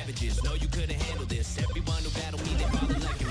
savages. No, you couldn't handle this. Everyone who battled me, they probably like it.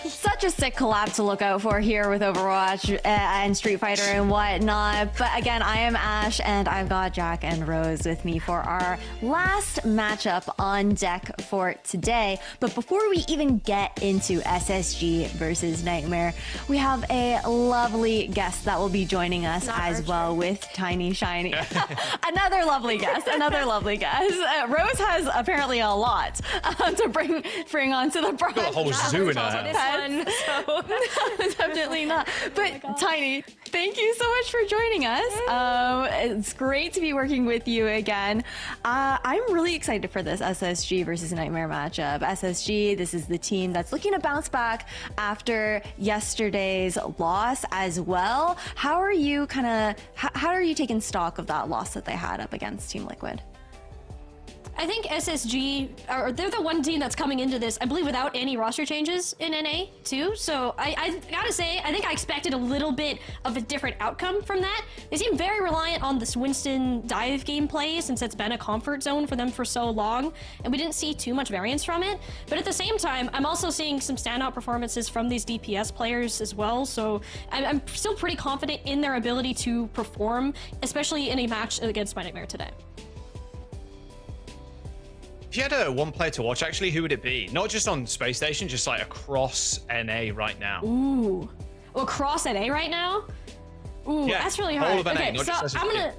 Such a sick collab to look out for here with Overwatch and Street Fighter and whatnot. But again, I am Ash and I've got Jack and Rose with me for our last matchup on deck for today. But before we even get into SSG versus Nightmare, we have a lovely guest that will be joining us as well with Tiny Shiny. Another lovely guest, Rose has apparently a lot to bring onto the broadcast. Got a whole zoo in her hand. So definitely not. But Tiny, thank you so much for joining us. It's great to be working with you again. I'm really excited for this SSG versus Nightmare matchup. SSG, this is the team that's looking to bounce back after yesterday's loss as well. How are you how are you taking stock of that loss that they had up against Team Liquid? I think SSG, they're the one team that's coming into this, I believe, without any roster changes in NA, too. So I gotta say, I think I expected a little bit of a different outcome from that. They seem very reliant on this Winston dive gameplay since it's been a comfort zone for them for so long, and we didn't see too much variance from it. But at the same time, I'm also seeing some standout performances from these DPS players as well, so I'm still pretty confident in their ability to perform, especially in a match against my Nightmare today. If you had one player to watch, actually, who would it be? Not just on Spacestation, just like across NA right now. Ooh. Well, across NA right now? Ooh, yeah, that's really hard. All of NA, okay, not so just SSG. I'm gonna...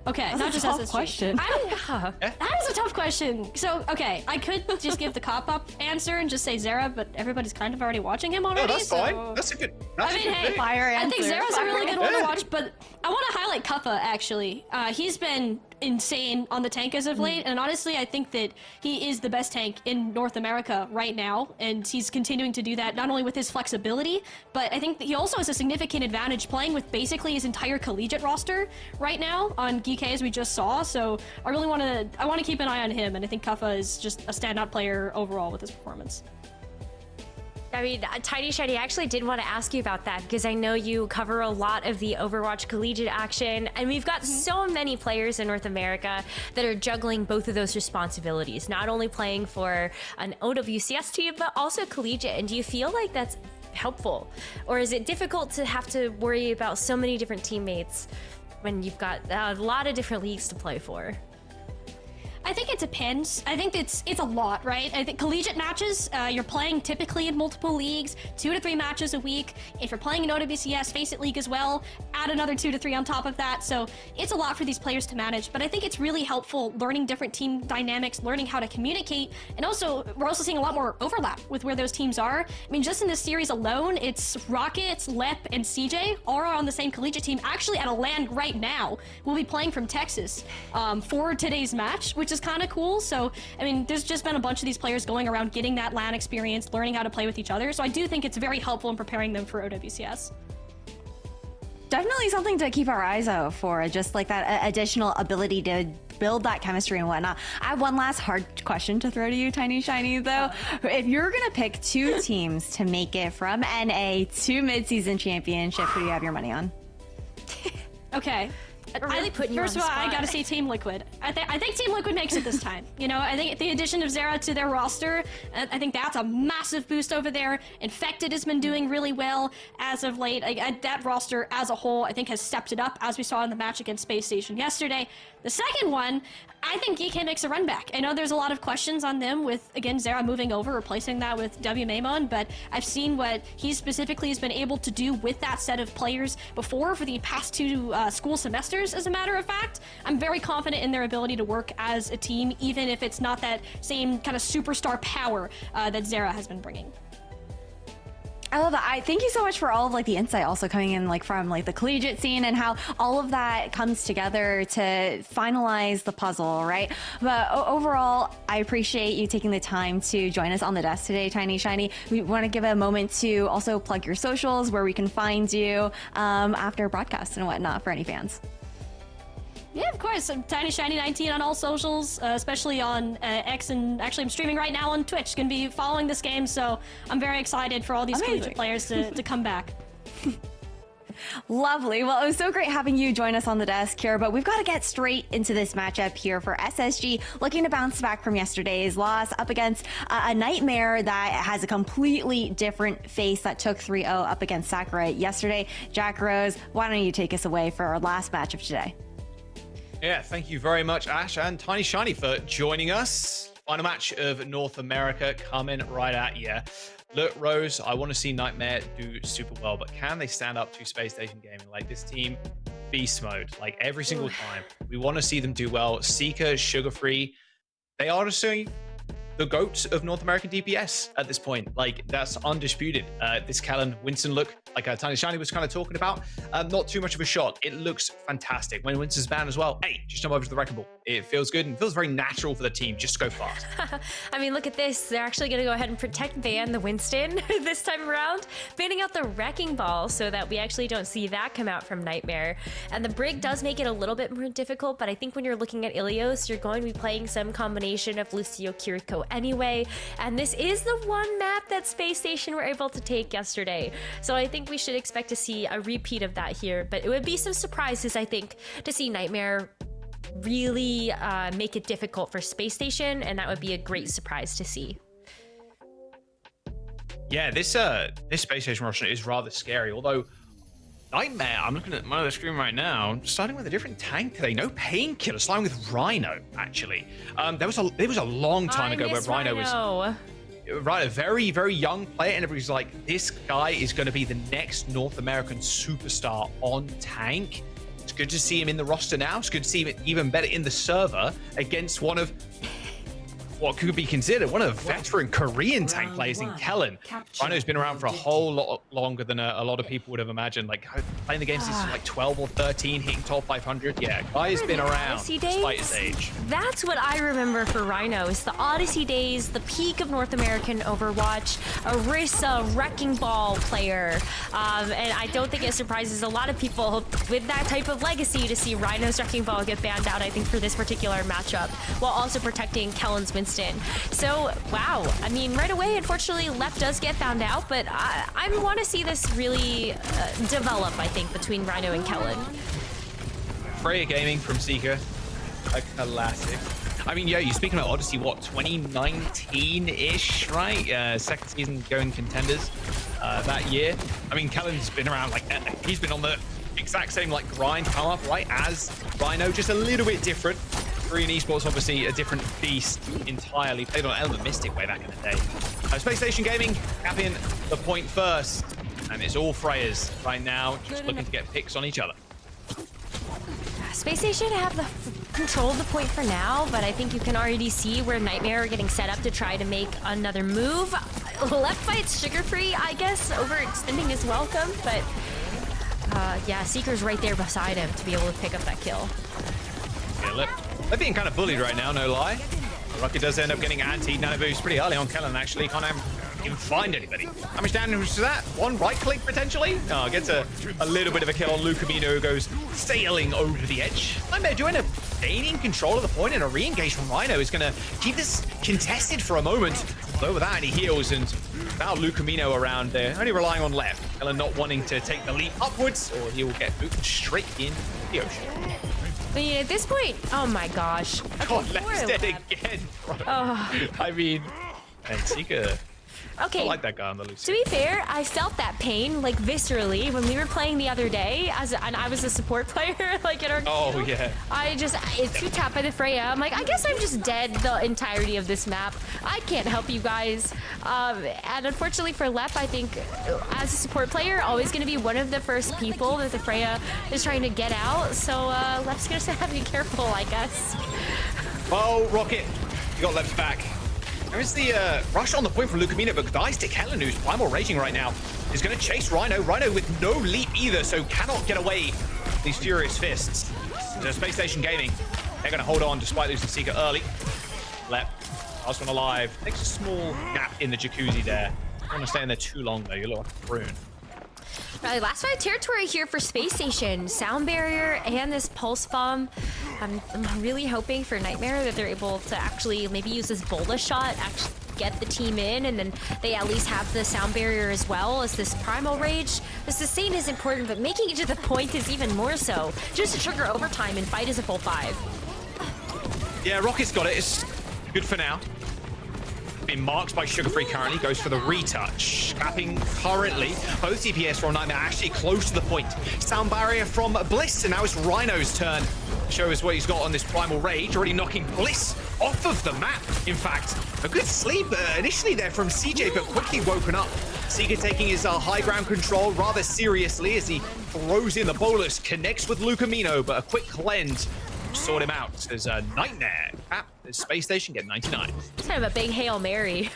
Okay, that's not a just tough SSG. question. That is a tough question. So, okay, I could just give the cop-up answer and just say Zera, but everybody's kind of already watching him already. No, that's so... fine. That's a good. That's I mean, a good hey, pick. Fire answer. I think Zera's a really good one to Yeah. watch, but I want to highlight Kuffa, actually. He's been insane on the tank as of late, and honestly, I think that he is the best tank in North America right now, and he's continuing to do that not only with his flexibility, but I think that he also has a significant advantage playing with basically his entire collegiate roster right now on Geek, as we just saw, so I really want to keep an eye on him, and I think Kuffa is just a standout player overall with his performance. I mean, Tiny Shiny, I actually did want to ask you about that because I know you cover a lot of the Overwatch collegiate action, and we've got so many players in North America that are juggling both of those responsibilities, not only playing for an OWCS team, but also collegiate. And do you feel like that's helpful? Or is it difficult to have to worry about so many different teammates when you've got a lot of different leagues to play for? I think it depends. I think it's a lot, right? I think collegiate matches, you're playing typically in multiple leagues, 2 to 3 matches a week. If you're playing in OWCS, Face It League as well, add another 2 to 3 on top of that. So it's a lot for these players to manage, but I think it's really helpful learning different team dynamics, learning how to communicate, and also, we're also seeing a lot more overlap with where those teams are. I mean, just in this series alone, it's Rockets, Lep, and CJ all are on the same collegiate team, actually at a LAN right now. We'll be playing from Texas for today's match, which is kind of cool. So, I mean, there's just been a bunch of these players going around getting that LAN experience, learning how to play with each other. So I do think it's very helpful in preparing them for OWCS. Definitely something to keep our eyes out for, just like that additional ability to build that chemistry and whatnot. I have one last hard question to throw to you, Tiny Shiny, though. If you're gonna pick 2 teams to make it from NA to mid-season championship, who do you have your money on? Okay. really putting you on First the of all, I spot. gotta say Team Liquid. I think Team Liquid makes it this time. You know, I think the addition of Zera to their roster, I think that's a massive boost over there. Infected has been doing really well as of late. That roster as a whole, I think, has stepped it up, as we saw in the match against Space Station yesterday. The second one, I think EK makes a run back. I know there's a lot of questions on them with, again, Zera moving over, replacing that with WMamon, but I've seen what he specifically has been able to do with that set of players before for the past 2 school semesters, as a matter of fact. I'm very confident in their ability to work as a team, even if it's not that same kind of superstar power that Zera has been bringing. I love that. I thank you so much for all of like the insight also coming in like from like the collegiate scene and how all of that comes together to finalize the puzzle, right? But overall, I appreciate you taking the time to join us on the desk today, Tiny Shiny. We want to give a moment to also plug your socials, where we can find you after broadcast and whatnot for any fans. Yeah, of course. I'm Tiny Shiny 19 on all socials, especially on X, and actually I'm streaming right now on Twitch. Gonna be following this game, so I'm very excited for all these collegiate players to come back. Lovely. Well, it was so great having you join us on the desk here, but we've got to get straight into this matchup here for SSG, looking to bounce back from yesterday's loss up against a Nightmare that has a completely different face that took 3-0 up against Sakura yesterday. Jack Rose, why don't you take us away for our last match of today? Yeah, thank you very much, Ash and Tiny Shiny, for joining us. Final match of North America coming right at you. Look, Rose, I want to see Nightmare do super well, but can they stand up to Space Station Gaming? Like, this team, beast mode, like every single time. We want to see them do well. Seeker, Sugar Free, they are just the GOATs of North American DPS at this point. Like, that's undisputed. This Kellen Winston look, like Tiny Shiny was kind of talking about, not too much of a shock. It looks fantastic. When Winston's banned as well, hey, just jump over to the wrecking ball. It feels good and feels very natural for the team. Just go fast. I mean, look at this. They're actually going to go ahead and ban the Winston this time around, banning out the wrecking ball so that we actually don't see that come out from Nightmare. And the Brig does make it a little bit more difficult, but I think when you're looking at Ilios, you're going to be playing some combination of Lucio, Kiriko anyway. And this is the one map that Space Station were able to take yesterday. So I think we should expect to see a repeat of that here, but it would be some surprises, I think, to see Nightmare really make it difficult for Space Station, and that would be a great surprise to see. Yeah, this Space Station roster is rather scary, although Nightmare, I'm looking at my screen right now, starting with a different tank today. No Painkiller, starting with Rhino, actually. There was a long time ago where Rhino was... Right, a very, very young player, and everybody's like, this guy is going to be the next North American superstar on tank. It's good to see him in the roster now. It's good to see him even better in the server against one of what could be considered one of the veteran Korean tank players in Kellen. Rhino's been around for a whole lot longer than a lot of people would have imagined. Like, playing the game since like 12 or 13, hitting top 500. Yeah, guy's been around despite his age. That's what I remember for Rhino, is the Odyssey days, the peak of North American Overwatch, a Rissa wrecking ball player. And I don't think it surprises a lot of people with that type of legacy to see Rhino's wrecking ball get banned out, I think, for this particular matchup, while also protecting Kellen's Winston. So, wow. I mean, right away, unfortunately, Lep does get found out, but I want to see this really develop, I think, between Rhino and Kellen. Freya Gaming from Seeker, a classic. I mean, yeah, you're speaking about Odyssey, what, 2019-ish, right? Second season going contenders that year. I mean, Kellen's been around, like, he's been on the exact same, like, grind come up, right, as Rhino, just a little bit different. Korean Esports, obviously a different beast entirely. Played on Element Mystic way back in the day. Space Station Gaming capping the point first. And it's all Freyas right now, just looking to get picks on each other. Space Station have the control of the point for now, but I think you can already see where Nightmare are getting set up to try to make another move. Left fights Sugar Free, I guess, overextending his welcome, but yeah, Seeker's right there beside him to be able to pick up that kill. Yeah, they're being kind of bullied right now, no lie. Rocket does end up getting anti-nano boost pretty early on Kellen, actually. Can't even find anybody. How much damage is that? One right click, potentially? Oh, gets a little bit of a kill on Luca Mino, who goes sailing over the edge. Nightmare doing a gaining control of the point, and a re-engage from Rhino is going to keep this contested for a moment, though without any heals and without Lucamino around there, only relying on left. Ellen not wanting to take the leap upwards, or he will get booted straight into the ocean. I mean, at this point, oh my gosh. Okay, God, Left's dead Left. again, bro. Oh. I mean, and Seeker. Okay. I like that guy on the loose. To be fair, I felt that pain like viscerally when we were playing the other day, and I was a support player, like in our. Oh yeah. It's too tapped by the Freya. I'm like, I guess I'm just dead the entirety of this map. I can't help you guys. And unfortunately for Lep, I think as a support player, always going to be one of the first people that the Freya is trying to get out. So Lep's going to have to be careful, I guess. Oh, Rocket, you got Lep's back. There's the rush on the point from Lucamino, but dies to Kellen, who's primal raging right now, is going to chase Rhino. Rhino with no leap either, so cannot get away these furious fists. So Spacestation Gaming, they're going to hold on despite losing Seeker early. Lep, last one alive. Takes a small gap in the jacuzzi there. Don't want to stay in there too long though, you look like a prune. Right, last 5 territory here for Space Station. Sound barrier and this pulse bomb. I'm really hoping for Nightmare that they're able to actually maybe use this bola shot, actually get the team in, and then they at least have the sound barrier as well as this primal rage. The sustain is important, but making it to the point is even more so. Just to trigger overtime and fight is a full 5. Yeah, Rocket's got it. It's good for now. Being marked by Sugar Free currently, goes for the retouch. Scrapping currently, both DPS from Nightmare actually close to the point. Sound barrier from Bliss, and now it's Rhino's turn. Show us what he's got on this primal rage, already knocking Bliss off of the map. In fact, a good sleep initially there from CJ, but quickly woken up. Seeker taking his high ground control rather seriously as he throws in the bolus, connects with Lucamino, but a quick cleanse sort him out. There's a Nightmare at the Space Station, get 99. It's kind of a big Hail Mary.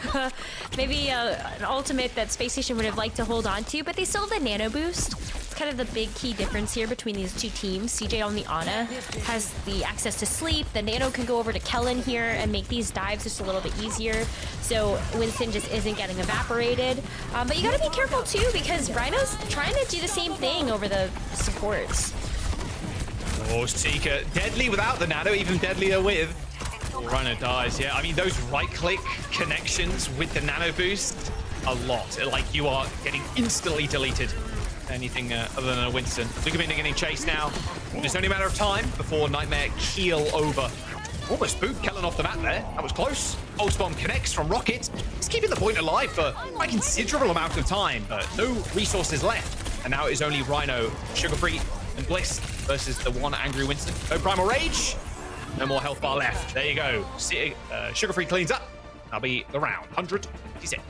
Maybe an ultimate that Space Station would have liked to hold on to, but they still have the nano boost. It's kind of the big key difference here between these two teams. CJ on the Ana has the access to sleep. The nano can go over to Kellen here and make these dives just a little bit easier. So Winston just isn't getting evaporated. But you gotta be careful too, because Rhino's trying to do the same thing over the supports. Oh, Seeker, deadly without the nano, even deadlier with. Oh, Rhino dies, yeah. I mean, those right-click connections with the nano boost, a lot. Like, you are getting instantly deleted. Anything other than a Winston. Lucamino getting chased now. It's only a matter of time before Nightmare keel over. Almost boot Kellen off the map there. That was close. Pulse bomb connects from Rocket. He's keeping the point alive for quite a considerable amount of time, but no resources left. And now it is only Rhino, Sugar Free, and Bliss versus the one angry Winston. No primal rage. No more health bar left. There you go. Sugar Free cleans up. That'll be the round. 156.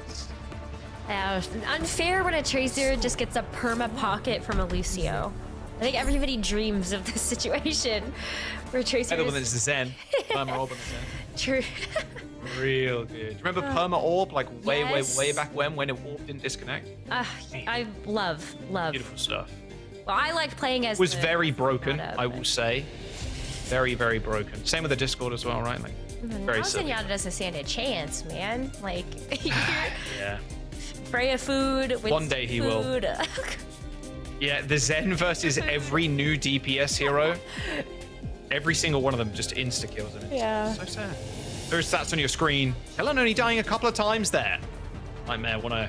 Unfair when a Tracer just gets a perma pocket from a Lucio. I think everybody dreams of this situation where Tracer Better than Zen. Perma Orb and Zen. True. Real good. Remember Perma Orb, like way back when it Orb didn't disconnect? I love. Beautiful stuff. Well, I like playing as Was the very broken, Zenyatta, I will say. Very, very broken. Same with the Discord as well, right? Like, very silly. Zenyatta doesn't stand a chance, man. Like, Yeah. Freya food. One day he will. food. Yeah, the Zen versus every new DPS hero. Every single one of them just insta-kills him. Yeah. So sad. There's stats on your screen. Helen only dying a couple of times there. Nightmare want to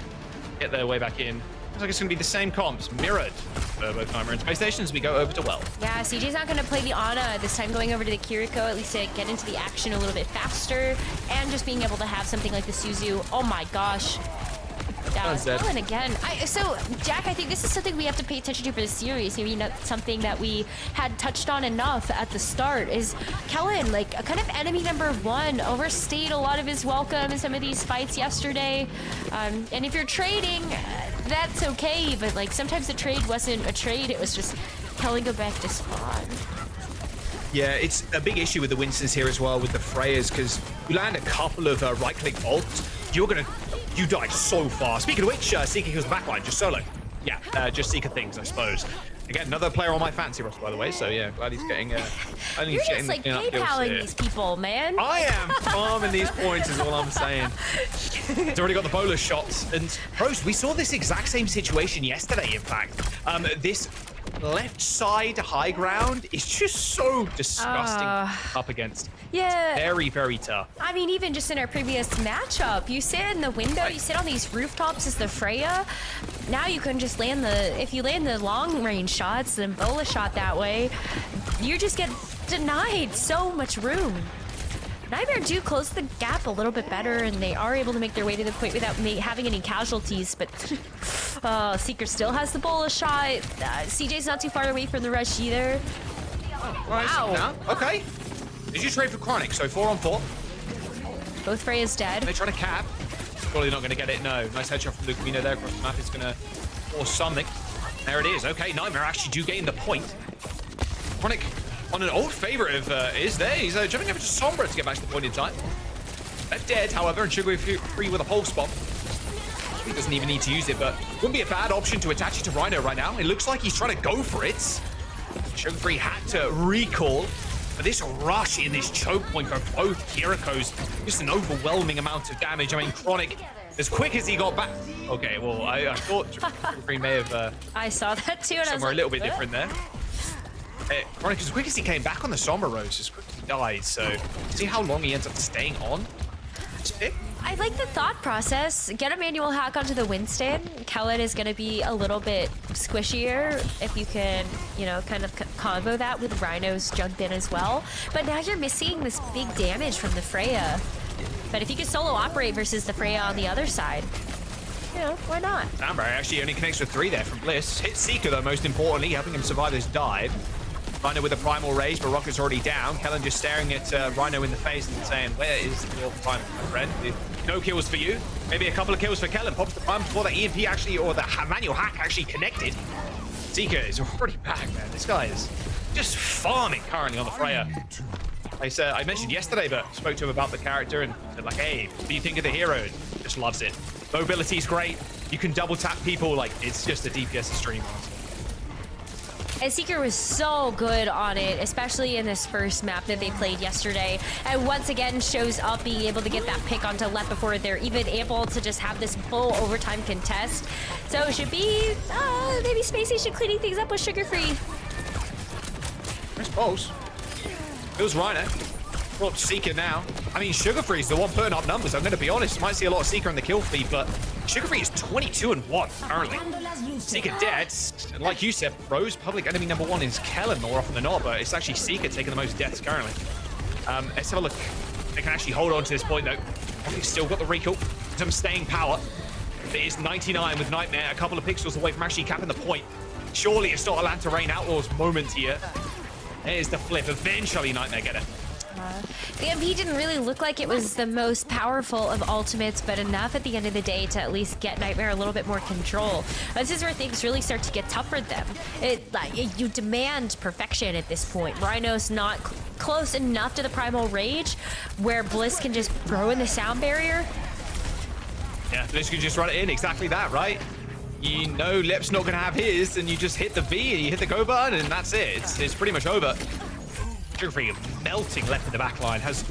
get their way back in. Looks like it's going to be the same comps, mirrored for both Nightmare and Space Station as we go over to Well. Yeah, CJ's not going to play the Ana this time, going over to the Kiriko, at least to get into the action a little bit faster, and just being able to have something like the Suzu. Oh my gosh. Yeah, Kellen again. So, Jack, I think this is something we have to pay attention to for the series. Maybe not something that we had touched on enough at the start. Is Kellen, like, a kind of enemy number 1, overstayed a lot of his welcome in some of these fights yesterday. And if you're trading, that's okay, but, like, sometimes the trade wasn't a trade. It was just Kellen go back to spawn. Yeah, it's a big issue with the Winstons here as well, with the Freyas, because you land a couple of right-click ults, you die so fast. Speaking of which, Seeker kills the backline, just solo. Yeah, just Seeker things, I suppose. Again, another player on my fancy roster, by the way, so yeah, glad he's getting... You're just, like, PayPaling these people, man. I am farming these points is all I'm saying. He's already got the bolus shots. And, Rose, we saw this exact same situation yesterday, in fact. This left side high ground is just so disgusting up against. Yeah. Very, very tough. I mean, even just in our previous matchup, you sit in the window, you sit on these rooftops as the Freya. Now you can just land if you land the long range shots and bola shot that way, you just get denied so much room. Nightmare do close the gap a little bit better, and they are able to make their way to the point without having any casualties, but Seeker still has the bola shot. CJ's not too far away from the rush either. Oh, wow. Okay. Did you trade for Chronic? So 4 on 4. Both Freya's dead. They try to cap. Probably not going to get it, no. Nice headshot from Lucamino there across the map. It's going to force something. There it is. Okay, Nightmare actually do gain the point. Chronic on an old favorite of is there. He's jumping over to Sombra to get back to the point in time. Left dead, however, and Sugar Free with a pulse bomb. He doesn't even need to use it, but wouldn't be a bad option to attach it to Rhino right now. It looks like he's trying to go for it. Sugar Free had to recall. But this rush in this choke point for both Kirikos, just an overwhelming amount of damage. I mean, Chronic, as quick as he got back. Okay, well, I thought Sugar Free may have. I saw that too, and somewhere a little bit different there. Chronic, as quick as he came back on the Sombra Rose, as quick as he died. So, see how long he ends up staying on? I like the thought process. Get a manual hack onto the Winston. Kellen is going to be a little bit squishier if you can, you know, kind of combo that with Rhino's jump in as well. But now you're missing this big damage from the Freya. But if you could solo operate versus the Freya on the other side, you know, why not? Amber actually only connects with 3 there from Bliss. Hits Seeker though, most importantly, helping him survive this dive. Rhino with a primal rage, but Rocket's already down. Kellen just staring at Rhino in the face and saying, "Where is your primal, my friend? No kills for you. Maybe a couple of kills for Kellen." Pops the prime before the EMP actually, or the manual hack actually connected. Seeker is already back, man. This guy is just farming currently on the Freya. I mentioned yesterday, but spoke to him about the character and said, like, "Hey, what do you think of the hero?" And just loves it. Mobility's great. You can double tap people. Like, it's just a DPS stream. And Seeker was so good on it, especially in this first map that they played yesterday. And once again shows up being able to get that pick onto left before they're even able to just have this full overtime contest. So it should be maybe Spacestation cleaning things up with Sugar Free. I suppose. Feels Rhino. Brought Seeker now. I mean, Sugar Free is the one putting up numbers. I'm going to be honest. Might see a lot of Seeker in the kill feed, but Sugar Free is 22-1 currently. Seeker dead. And like you said, Rose, public enemy number 1 is Kellen more often than not, but it's actually Seeker taking the most deaths currently. Let's have a look. They can actually hold on to this point though. They've still got the recall. Some staying power. It is 99 with Nightmare a couple of pixels away from actually capping the point. Surely it's not Atlanta Rain Outlaws moment here. There's the flip. Eventually Nightmare get it. The MP didn't really look like it was the most powerful of ultimates, but enough at the end of the day to at least get Nightmare a little bit more control. This is where things really start to get tough for them. You demand perfection at this point. Rhino's not close enough to the primal rage where Bliss can just throw in the sound barrier. Yeah, Bliss can just run it in. Exactly that, right? You know Lep's not going to have his, and you just hit the V and you hit the go button, and that's it. It's pretty much over. Sugar Free melting left in the back line has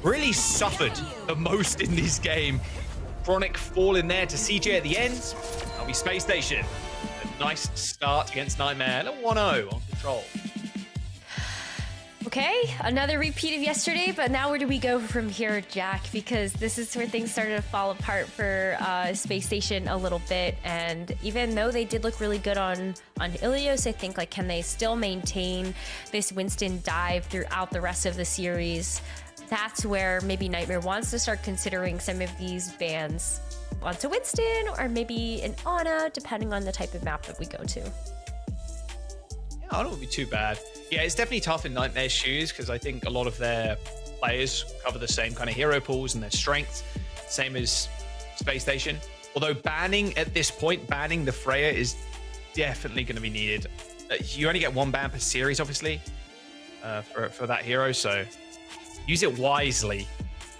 really suffered the most in this game. Chronic falling there to CJ at the end. That'll be Space Station. A nice start against Nightmare. A 1-0 on control. Okay, another repeat of yesterday, but now where do we go from here, Jack? Because this is where things started to fall apart for Space Station a little bit. And even though they did look really good on Ilios, I think, like, can they still maintain this Winston dive throughout the rest of the series? That's where maybe Nightmare wants to start considering some of these bans onto Winston or maybe an Ana, depending on the type of map that we go to. Yeah, I don't would be too bad. Yeah, it's definitely tough in Nightmare's shoes because I think a lot of their players cover the same kind of hero pools and their strengths, same as Space Station. Although at this point, banning the Freya is definitely going to be needed. You only get 1 ban per series, obviously, for that hero, so use it wisely.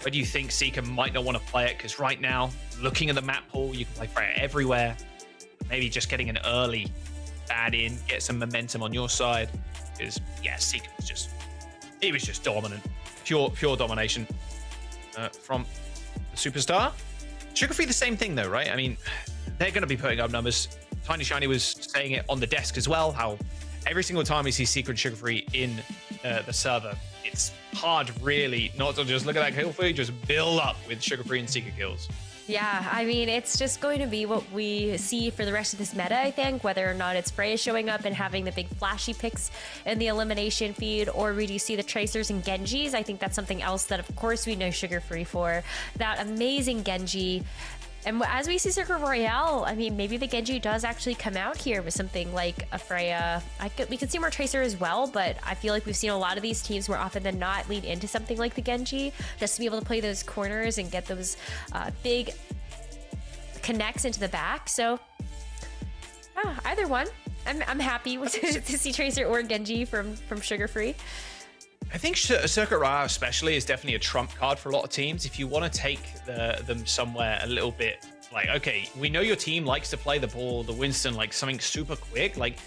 Where do you think Seeker might not want to play it? Because right now, looking at the map pool, you can play Freya everywhere. Maybe just getting an early ban in, get some momentum on your side. Because, yeah, Seeker was just dominant. Pure domination from the superstar. Sugar Free, the same thing, though, right? I mean, they're going to be putting up numbers Tiny Shiny was saying it on the desk as well, how every single time we see Secret Sugar Free in the server, it's hard really not to just look at that kill feed, just build up with Sugar Free and Secret kills. Yeah, I mean, it's just going to be what we see for the rest of this meta, I think, whether or not it's Freya showing up and having the big flashy picks in the elimination feed, or we do see the Tracers and Genjis. I think that's something else that, of course, we know Sugar Free for. That amazing Genji. And as we see Circle Royale, I mean, maybe the Genji does actually come out here with something like a Freya. We could see more Tracer as well, but I feel like we've seen a lot of these teams more often than not lead into something like the Genji, just to be able to play those corners and get those big connects into the back. So, either one. I'm happy to see Tracer or Genji from Sugar Free. I think Circuit Royale especially is definitely a trump card for a lot of teams. If you want to take them somewhere a little bit, like, okay, we know your team likes to play the ball, the Winston, like something super quick, like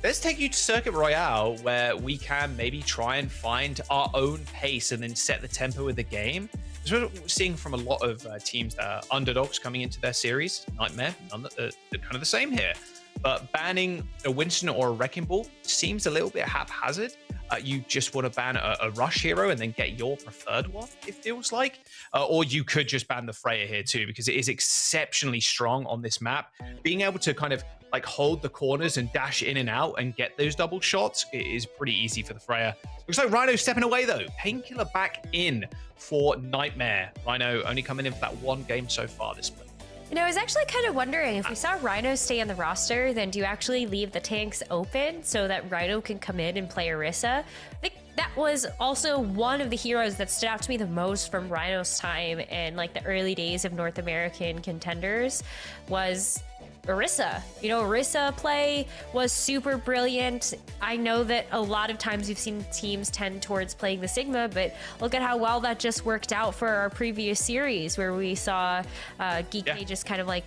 let's take you to Circuit Royale where we can maybe try and find our own pace and then set the tempo of the game. That's what we're seeing from a lot of teams that are underdogs coming into their series. Nightmare, they're kind of the same here. But banning a Winston or a Wrecking Ball seems a little bit haphazard. You just want to ban a Rush hero and then get your preferred one, it feels like. Or you could just ban the Freya here too, because it is exceptionally strong on this map. Being able to kind of like hold the corners and dash in and out and get those double shots, it is pretty easy for the Freya. Looks like Rhino stepping away though. Painkiller back in for Nightmare. Rhino only coming in for that one game so far this split. You know, I was actually kind of wondering, if we saw Rhino stay on the roster, then do you actually leave the tanks open so that Rhino can come in and play Orisa? I think that was also one of the heroes that stood out to me the most from Rhino's time in like the early days of North American contenders was Orisa. You know, Orisa play was super brilliant. I know that a lot of times we've seen teams tend towards playing the Sigma, but look at how well that just worked out for our previous series where we saw Geeky just kind of like,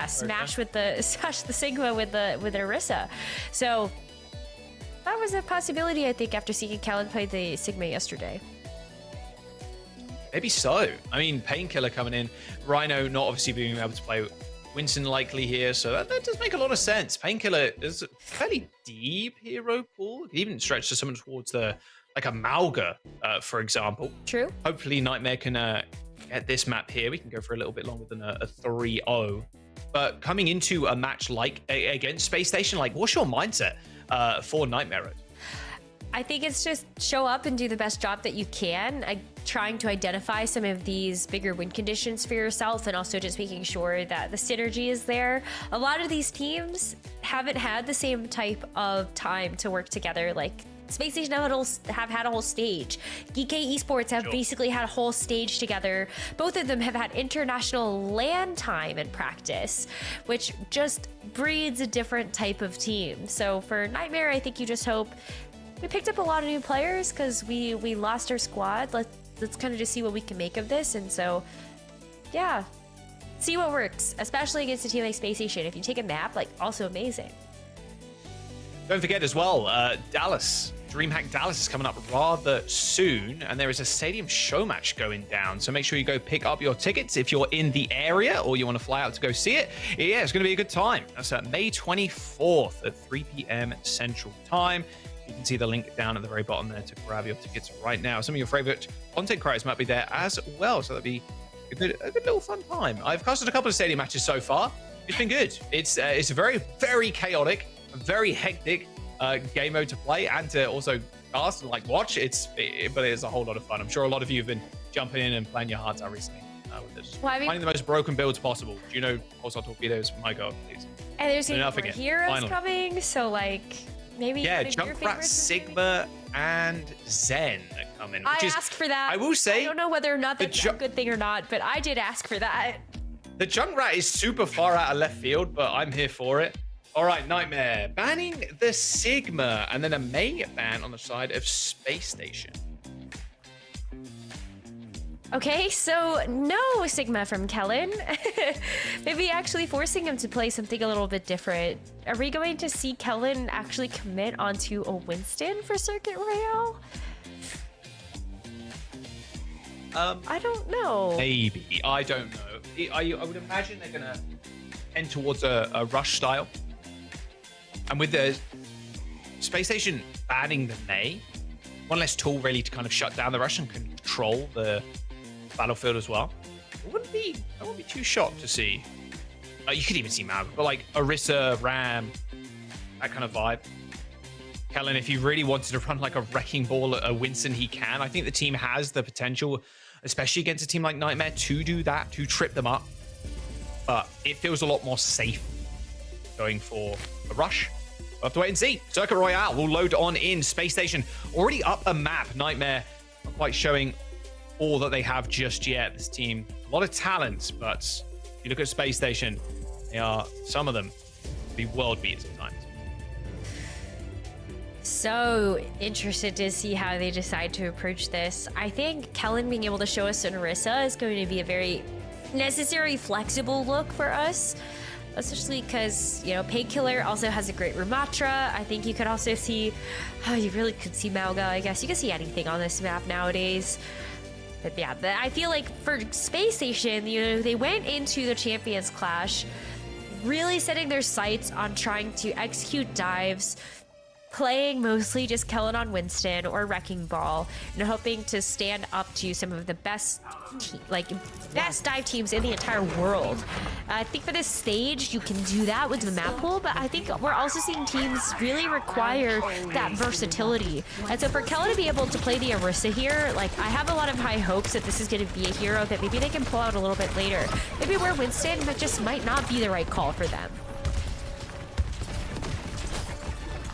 smash the Sigma with Orisa. So that was a possibility, I think, after seeing Kellen play the Sigma yesterday. Maybe so. I mean, Painkiller coming in, Rhino not obviously being able to play Winston likely here, so that does make a lot of sense. Painkiller is a fairly deep hero pool. It can even stretch to someone towards the, like a Malga, for example. True. Hopefully Nightmare can get this map here. We can go for a little bit longer than a 3-0. But coming into a match like against Space Station, like what's your mindset for Nightmare? I think it's just show up and do the best job that you can. Trying to identify some of these bigger win conditions for yourself, and also just making sure that the synergy is there. A lot of these teams haven't had the same type of time to work together. Like Spacestation have had a whole stage. GK Esports have basically had a whole stage together. Both of them have had international LAN time and practice, which just breeds a different type of team. So for Nightmare, I think you just hope we picked up a lot of new players because we lost our squad. Let's kind of just see what we can make of this. And so, yeah, see what works, especially against a team like Spacestation. If you take a map, like, also amazing. Don't forget as well, Dallas, DreamHack Dallas is coming up rather soon, and there is a stadium show match going down. So make sure you go pick up your tickets if you're in the area or you want to fly out to go see it. Yeah, it's going to be a good time. That's May 24th at 3 p.m. Central Time. You can see the link down at the very bottom there to grab your tickets right now. Some of your favorite content creators might be there as well, so that'd be a good little fun time. I've casted a couple of stadium matches so far. It's been good. It's a very, very chaotic, very hectic game mode to play and to also cast and like watch. But it's a whole lot of fun. I'm sure a lot of you have been jumping in and playing your hearts out recently with this. Well, I mean, finding the most broken builds possible. Do you know Pulsar Torpedoes? My God, please. And there's even more heroes coming, so like maybe Junkrat, Sigma, and Zen are coming. I asked for that. I will say, I don't know whether or not that's a good thing or not, but I did ask for that. The Junkrat is super far out of left field, but I'm here for it. All right, Nightmare banning the Sigma, and then a May ban on the side of Space Station. Okay, so no Sigma from Kellen. Maybe actually forcing him to play something a little bit different. Are we going to see Kellen actually commit onto a Winston for Circuit Royale? I don't know. Maybe. I don't know. I would imagine they're going to tend towards a rush style And with the Spacestation banning the NA, one less tool really to kind of shut down the rush and control the battlefield as well. I wouldn't be too shocked to see. You could even see Mag, but like Orisa, Ram, that kind of vibe. Kellen, if he really wanted to run like a wrecking ball at a Winston, he can. I think the team has the potential, especially against a team like Nightmare, to do that, to trip them up. But it feels a lot more safe going for a rush. We'll have to wait and see. Circuit Royale will load on in. Spacestation already up a map. Nightmare not quite showing all that they have just yet. This team, a lot of talent, but if you look at Spacestation, they are, some of them, be world beaters at times. So interested to see how they decide to approach this. I think Kellen being able to show us an Orisa is going to be a very necessary, flexible look for us. Especially because, you know, Painkiller also has a great Ramatra. I think you could also see, you really could see Malga, I guess. You can see anything on this map nowadays. But yeah, I feel like for Spacestation, you know, they went into the Champions Clash really setting their sights on trying to execute dives, playing mostly just Kellen on Winston or Wrecking Ball, and hoping to stand up to some of the best dive teams in the entire world. I think for this stage, you can do that with the map pool, but I think we're also seeing teams really require that versatility. And so for Kellen to be able to play the Orisa here, like, I have a lot of high hopes that this is going to be a hero that maybe they can pull out a little bit later. Maybe where Winston, but just might not be the right call for them.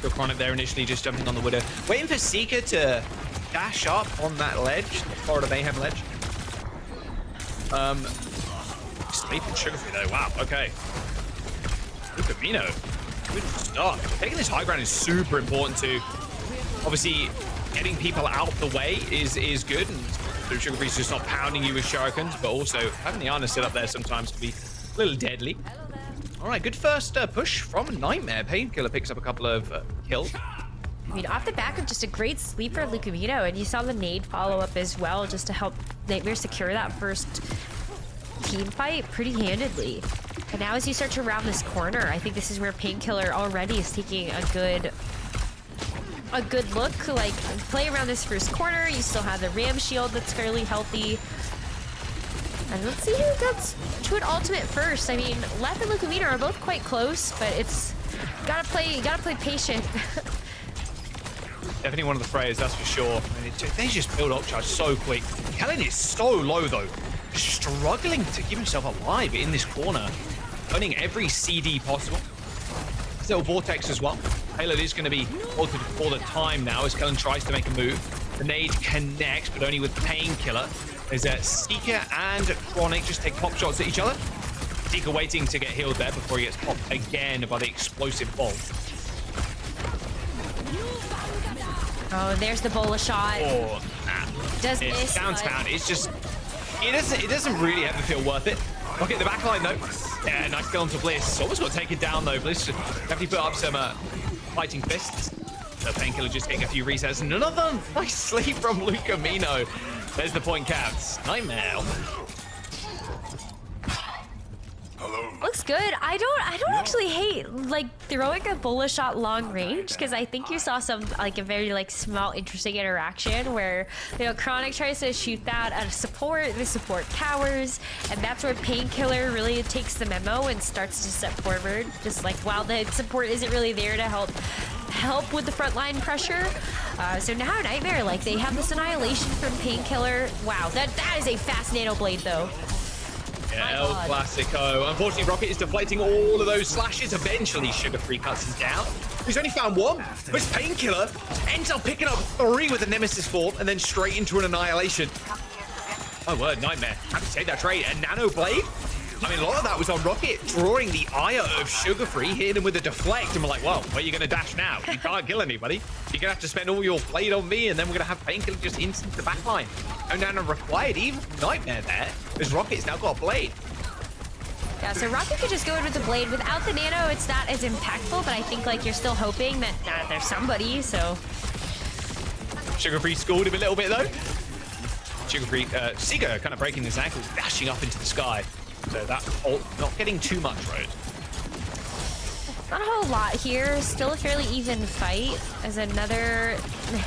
Chronic there initially just jumping on the Widow. Waiting for Seeker to dash up on that ledge, the Florida Mayhem ledge. Sleeping Sugarfree though, wow, okay. Lucamino, good start. Taking this high ground is super important too. Obviously, getting people out the way is good, and Sugarfree's just not pounding you with shurikens, but also having the Ana sit up there sometimes can be a little deadly. All right, good first push from Nightmare. Painkiller picks up a couple of kills. I mean, off the back of just a great sleep for Lucamino, and you saw the nade follow up as well, just to help Nightmare secure that first team fight pretty handedly. And now as you start to round this corner, I think this is where Painkiller already is taking a good look. Like, play around this first corner. You still have the Ram shield that's fairly healthy. And let's see who gets to an ultimate first. I mean, Leth and Lucamino are both quite close, but it's gotta play patient. Definitely one of the Freyas, that's for sure. I mean, they just build up charge so quick. Kellen is so low though, struggling to keep himself alive in this corner, earning every CD possible. This little vortex as well. Payload is going to be altered for the time now as Kellen tries to make a move. The nade connects, but only with Painkiller. There's a Seeker and Chronic just take pop shots at each other. Seeker waiting to get healed there before he gets popped again by the explosive bolt. Oh, there's the bola shot. Oh, nah. Does It's miss, downtown. It's just, it doesn't really ever feel worth it. Okay, the backline though. Yeah, nice kill onto Bliss. Almost got to take it down though. Bliss definitely put up some fighting fists. The Painkiller just getting a few resets. And another nice sleep from Lucamino. There's the point caps. Nightmare. Looks good. I don't actually hate like throwing a bola shot long range, because I think you saw some like a very like small interesting interaction where, you know, Chronic tries to shoot that at a support, the support cowers, and that's where Painkiller really takes the memo and starts to step forward, just like while the support isn't really there to help with the frontline pressure. So now Nightmare, like, they have this annihilation from Painkiller. Wow, that is a fast nano blade though. Yeah, El Clasico. Unfortunately, Rocket is deflecting all of those slashes. Eventually, Sugarfree cuts him down. He's only found one, but his Painkiller ends up picking up 3 with a Nemesis form and then straight into an annihilation. Oh, word, Nightmare. Have to take that trade. And Nano Blade? I mean, a lot of that was on Rocket, drawing the ire of Sugarfree, hitting him with a deflect, and we're like, well, where are you going to dash now? You can't kill anybody. You're going to have to spend all your blade on me, and then we're going to have Painkiller just instant the backline. No Nano required, even Nightmare there, because Rocket's now got a blade. Yeah, so Rocket could just go in with the blade. Without the nano, it's not as impactful, but I think, like, you're still hoping that there's somebody, so... Sugarfree schooled him a little bit, though. Sugarfree, Seeker kind of breaking his ankles, dashing up into the sky. So that ult not getting too much, right? Not a whole lot here. Still a fairly even fight as another,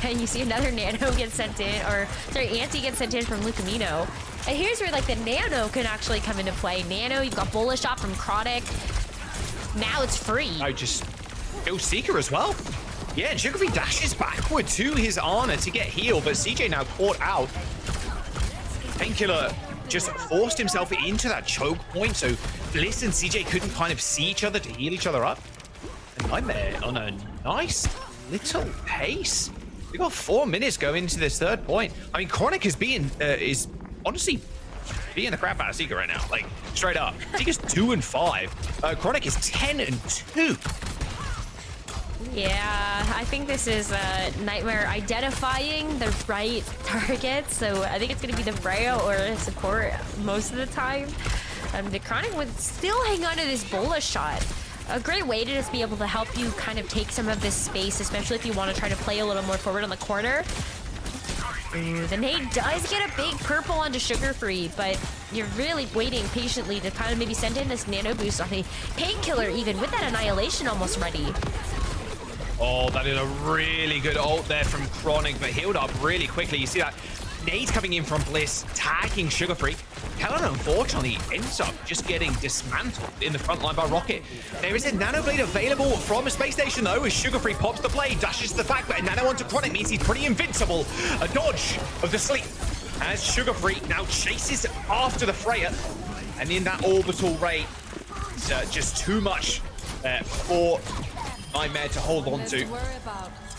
you see another Nano get sent in, or sorry, Anti gets sent in from Lucamino. And here's where like the Nano can actually come into play. Nano, you've got Bullet Shot from Chronic. Now it's free. I just go Seeker as well. Yeah, and Sugarfree dashes backward to his Ana to get healed, but CJ now caught out. Painkiller just forced himself into that choke point, so Bliss and CJ couldn't kind of see each other to heal each other up. And Nightmare on a nice little pace. We got 4 minutes going into this third point. I mean, Chronic is honestly beating the crap out of Seeker right now, like straight up. Seeker's 2 and 5. Chronic is 10 and 2. Yeah, I think this is Nightmare identifying the right target, so I think it's going to be the Freya or support most of the time. The Chronic would still hang on to this Bola shot. A great way to just be able to help you kind of take some of this space, especially if you want to try to play a little more forward on the corner. Ooh, the nade does get a big purple onto Sugarfree, but you're really waiting patiently to kind of maybe send in this nano boost on the Painkiller, even with that Annihilation almost ready. Oh, that is a really good ult there from Chronic, but healed up really quickly. You see that nade coming in from Bliss, tagging Sugarfree. Helen, unfortunately, ends up just getting dismantled in the front line by Rocket. There is a Nano Blade available from a Space Station, though, as Sugarfree pops the blade, dashes to the back, but a Nano onto Chronic means he's pretty invincible. A dodge of the sleep as Sugarfree now chases after the Freya. And in that orbital rate, it's just too much for Nightmare to hold on to.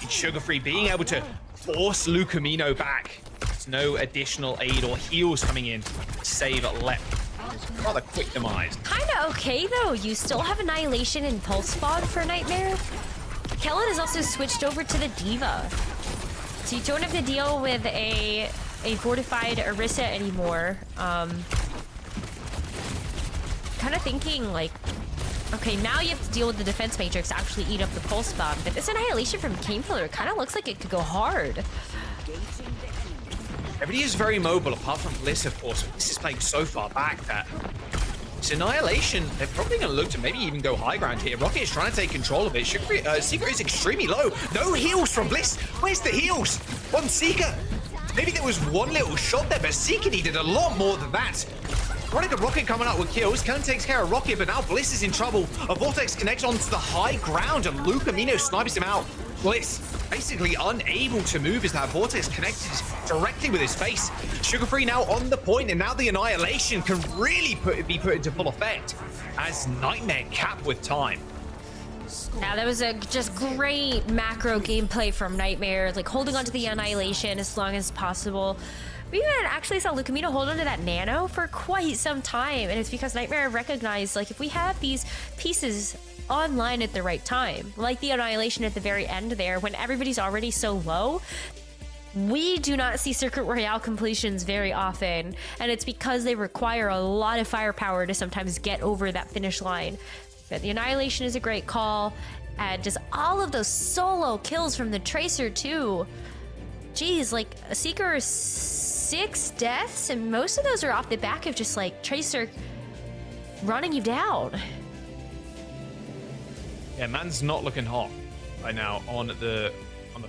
Sugarfree being able to force Lucamino back. There's no additional aid or heals coming in to save left. Rather quick demise. Kinda okay though. You still have Annihilation and Pulse Spawn for Nightmare. Kellen has also switched over to the Diva. So you don't have to deal with a fortified Orisa anymore. Kind of thinking like, okay, now you have to deal with the defense matrix to actually eat up the pulse bomb. But this Annihilation from Painkiller kind of looks like it could go hard. Everybody is very mobile, apart from Bliss, of course. Bliss is playing so far back that this Annihilation, they're probably going to look to maybe even go high ground here. Rocket is trying to take control of it. Seeker is extremely low. No heals from Bliss. Where's the heals on Seeker? Maybe there was one little shot there, but Seeker needed a lot more than that. Running the Rocket coming out with kills. Kellen takes care of Rocket, but now Bliss is in trouble. A Vortex connects onto the high ground, and Lucamino snipes him out. Bliss basically unable to move as that Vortex connected directly with his face. Sugarfree now on the point, and now the Annihilation can really be put into full effect as Nightmare cap with time. Now that was a just great macro gameplay from Nightmare, like holding onto the Annihilation as long as possible. We even actually saw Lucamino hold onto that Nano for quite some time, and it's because Nightmare recognized, like, if we have these pieces online at the right time, like the Annihilation at the very end there, when everybody's already so low, we do not see Circuit Royale completions very often, and it's because they require a lot of firepower to sometimes get over that finish line. But the Annihilation is a great call, and just all of those solo kills from the Tracer too. Geez, like, a Seeker 6 deaths, and most of those are off the back of just like Tracer running you down. Yeah, man's not looking hot right now on the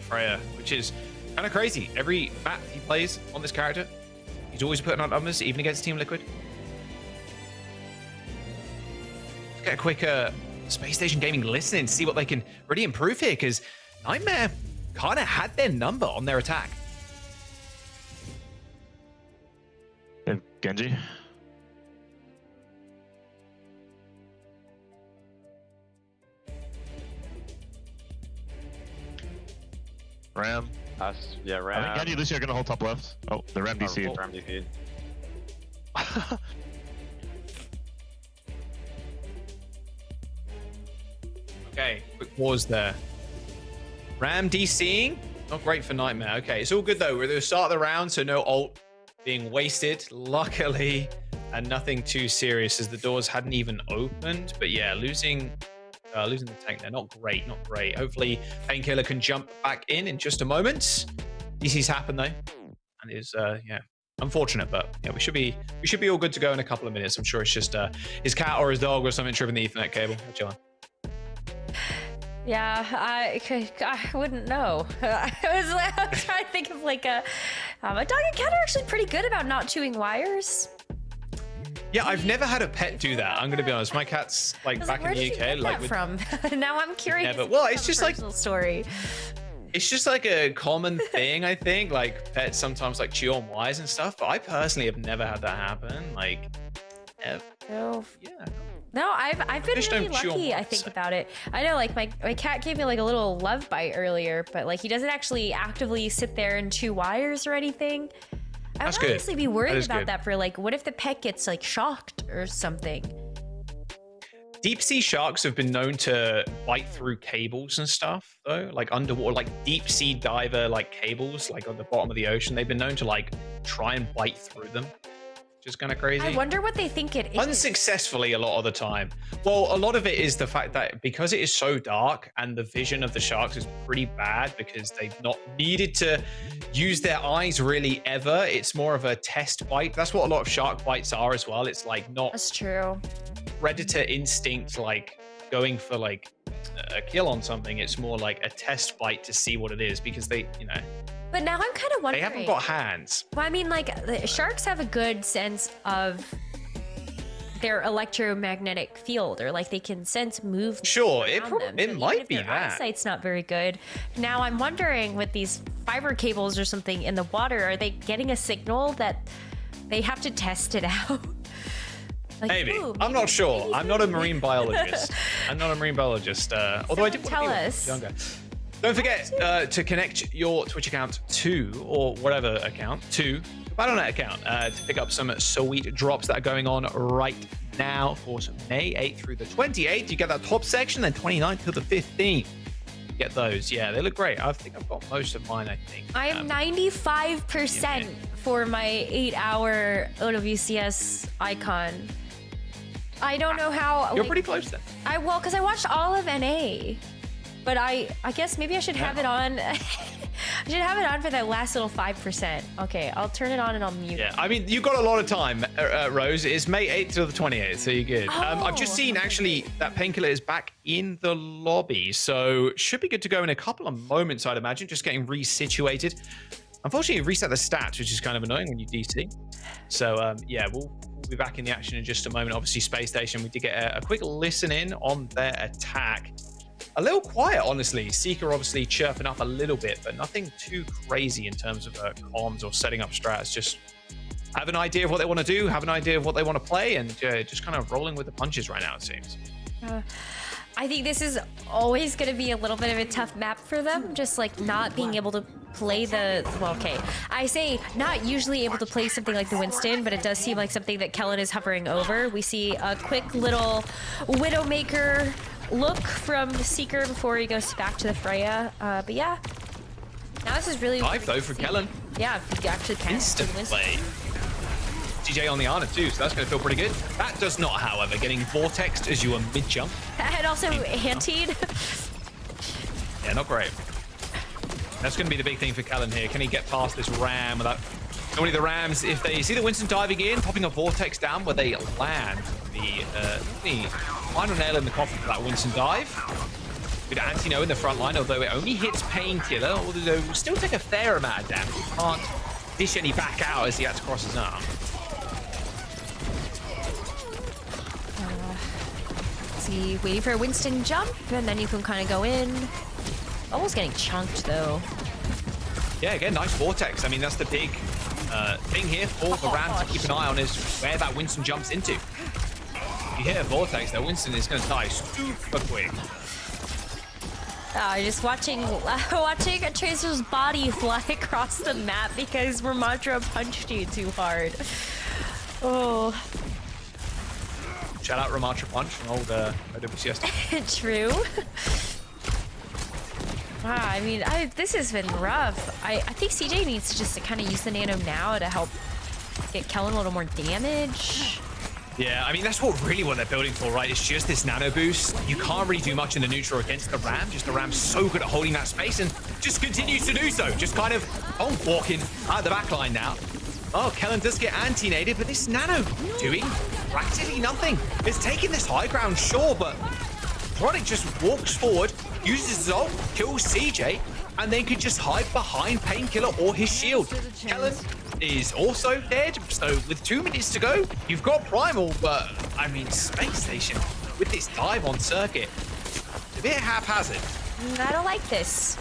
Freya, which is kind of crazy. Every map he plays on this character, he's always putting on numbers, even against Team Liquid. Let's get a quick Space Station Gaming listen, see what they can really improve here, because Nightmare kind of had their number on their attack. And Genji. Ram. Us, yeah, I Ram. think Genji and Lucio are gonna hold top left. Oh, the Ram DC. Ram DC. Okay, quick pause there. Ram DCing, not great for Nightmare. Okay, it's all good though. We're at the start of the round, so no ult being wasted, luckily, and nothing too serious as the doors hadn't even opened. But yeah, losing the tank there, not great, not great. Hopefully, Painkiller can jump back in just a moment. DC's happened though, and is yeah, unfortunate, but yeah, we should be all good to go in a couple of minutes. I'm sure it's just his cat or his dog or something tripping the Ethernet cable. Chilling. Yeah, I wouldn't know. I was trying to think of like a dog and cat are actually pretty good about not chewing wires. Yeah, I've never had a pet do that. I'm gonna be honest. My cat's like back in the UK. Like with... from? Now I'm curious. Never. Well, it's just like story. It's just like a common thing, I think. Like pets sometimes like chew on wires and stuff. But I personally have never had that happen. Like, ever. No. Yeah. No, I've been Fish really don't chew on lucky, I wires, think, so. about it. I know, like, my cat gave me, like, a little love bite earlier, but, like, he doesn't actually actively sit there and chew wires or anything. I That's would good. honestly be worried about good. that for, like, what if the pet gets, like, shocked or something? Deep sea sharks have been known to bite through cables and stuff, though. Like underwater, like deep sea diver, like cables, like on the bottom of the ocean. They've been known to, like, try and bite through them. Which is kind of crazy. I wonder what they think it is. Unsuccessfully a lot of the time. Well, a lot of it is the fact that because it is so dark and the vision of the sharks is pretty bad because they've not needed to use their eyes really ever. It's more of a test bite. That's what a lot of shark bites are as well. It's like not That's true. predator instinct, like going for like a kill on something. It's more like a test bite to see what it is because they, you know, But now I'm kind of wondering. they haven't got hands. Well, I mean, like, the sharks have a good sense of their electromagnetic field, or like they can sense movement. Sure, around them. it So might even if be their that. eyesight's not very good. Now I'm wondering, with these fiber cables or something in the water, are they getting a signal that they have to test it out? Like, Maybe. ooh, I'm not sure. maybe I'm not a food. marine biologist. Although I did want to tell be when I us. was younger. Don't forget to connect your Twitch account to, or whatever account, to the Battle.net account to pick up some sweet drops that are going on right now. Of course, May 8th through the 28th. You get that top section, then 29th to the 15th. Get those. Yeah, they look great. I think I've got most of mine, I think. I am 95% for my 8-hour OWCS icon. I don't know how. You're pretty close then. Well, because I watched all of NA, but I guess maybe I should have it on. I should have it on for that last little 5%. Okay, I'll turn it on and I'll mute. Yeah, I mean, you've got a lot of time, Rose. It's May 8th to the 28th, so you're good. I've just seen, actually, that Painkiller is back in the lobby, so should be good to go in a couple of moments, I'd imagine, just getting resituated. Unfortunately, it reset the stats, which is kind of annoying when you DC. So, yeah, we'll be back in the action in just a moment. Obviously, Spacestation, we did get a quick listen in on their attack. A little quiet, honestly. Seeker obviously chirping up a little bit, but nothing too crazy in terms of comms or setting up strats. Just have an idea of what they want to do, have an idea of what they want to play, and just kind of rolling with the punches right now, it seems. I think this is always going to be a little bit of a tough map for them, just like not being able to play I say not usually able to play something like the Winston, but it does seem like something that Kellen is hovering over. We see a quick little Widowmaker look from the Seeker before he goes back to the Freya. But yeah, now this is really 5 though for Kellen. Yeah, if you actually can. Instant play. TJ on the Ana too, so that's going to feel pretty good. That does not, however, getting vortexed as you are mid-jump. And also antied. Yeah, not great. That's going to be the big thing for Kellen here. Can he get past this ram without... Normally the rams, if they see the Winston diving in, popping a vortex down where they land, the final nail in the coffin for that Winston dive. Good anti-no in the front line, although it only hits Painkiller, although it will still take a fair amount of damage. He can't dish any back out as he had to cross his arm. See, waiting for a Winston jump, and then you can kind of go in. Almost getting chunked, though. Yeah, again, nice vortex. I mean, that's the big thing here for the Rams to keep an eye on is where that Winston jumps into. If you hit a vortex, that Winston is going to die super quick. Just watching a Tracer's body fly across the map because Ramadra punched you too hard. Oh. Shout out Ramatra Punch from old OWCS. True. Wow, I mean, this has been rough. I think CJ needs just to kind of use the nano now to help get Kellen a little more damage. Yeah, I mean, that's what they're building for, right? It's just this nano boost. You can't really do much in the neutral against the Ram. Just the Ram's so good at holding that space and just continues to do so. Just kind of, walking out the back line now. Oh, Kellen does get anti-nated, but this nano doing practically nothing. It's taking this high ground, sure, but Chronic just walks forward, uses his ult, kills CJ, and then could just hide behind Painkiller or his shield. Kellen is also dead, so with 2 minutes to go, you've got Primal, but I mean, Space Station with this dive on circuit, a bit haphazard. I don't like this.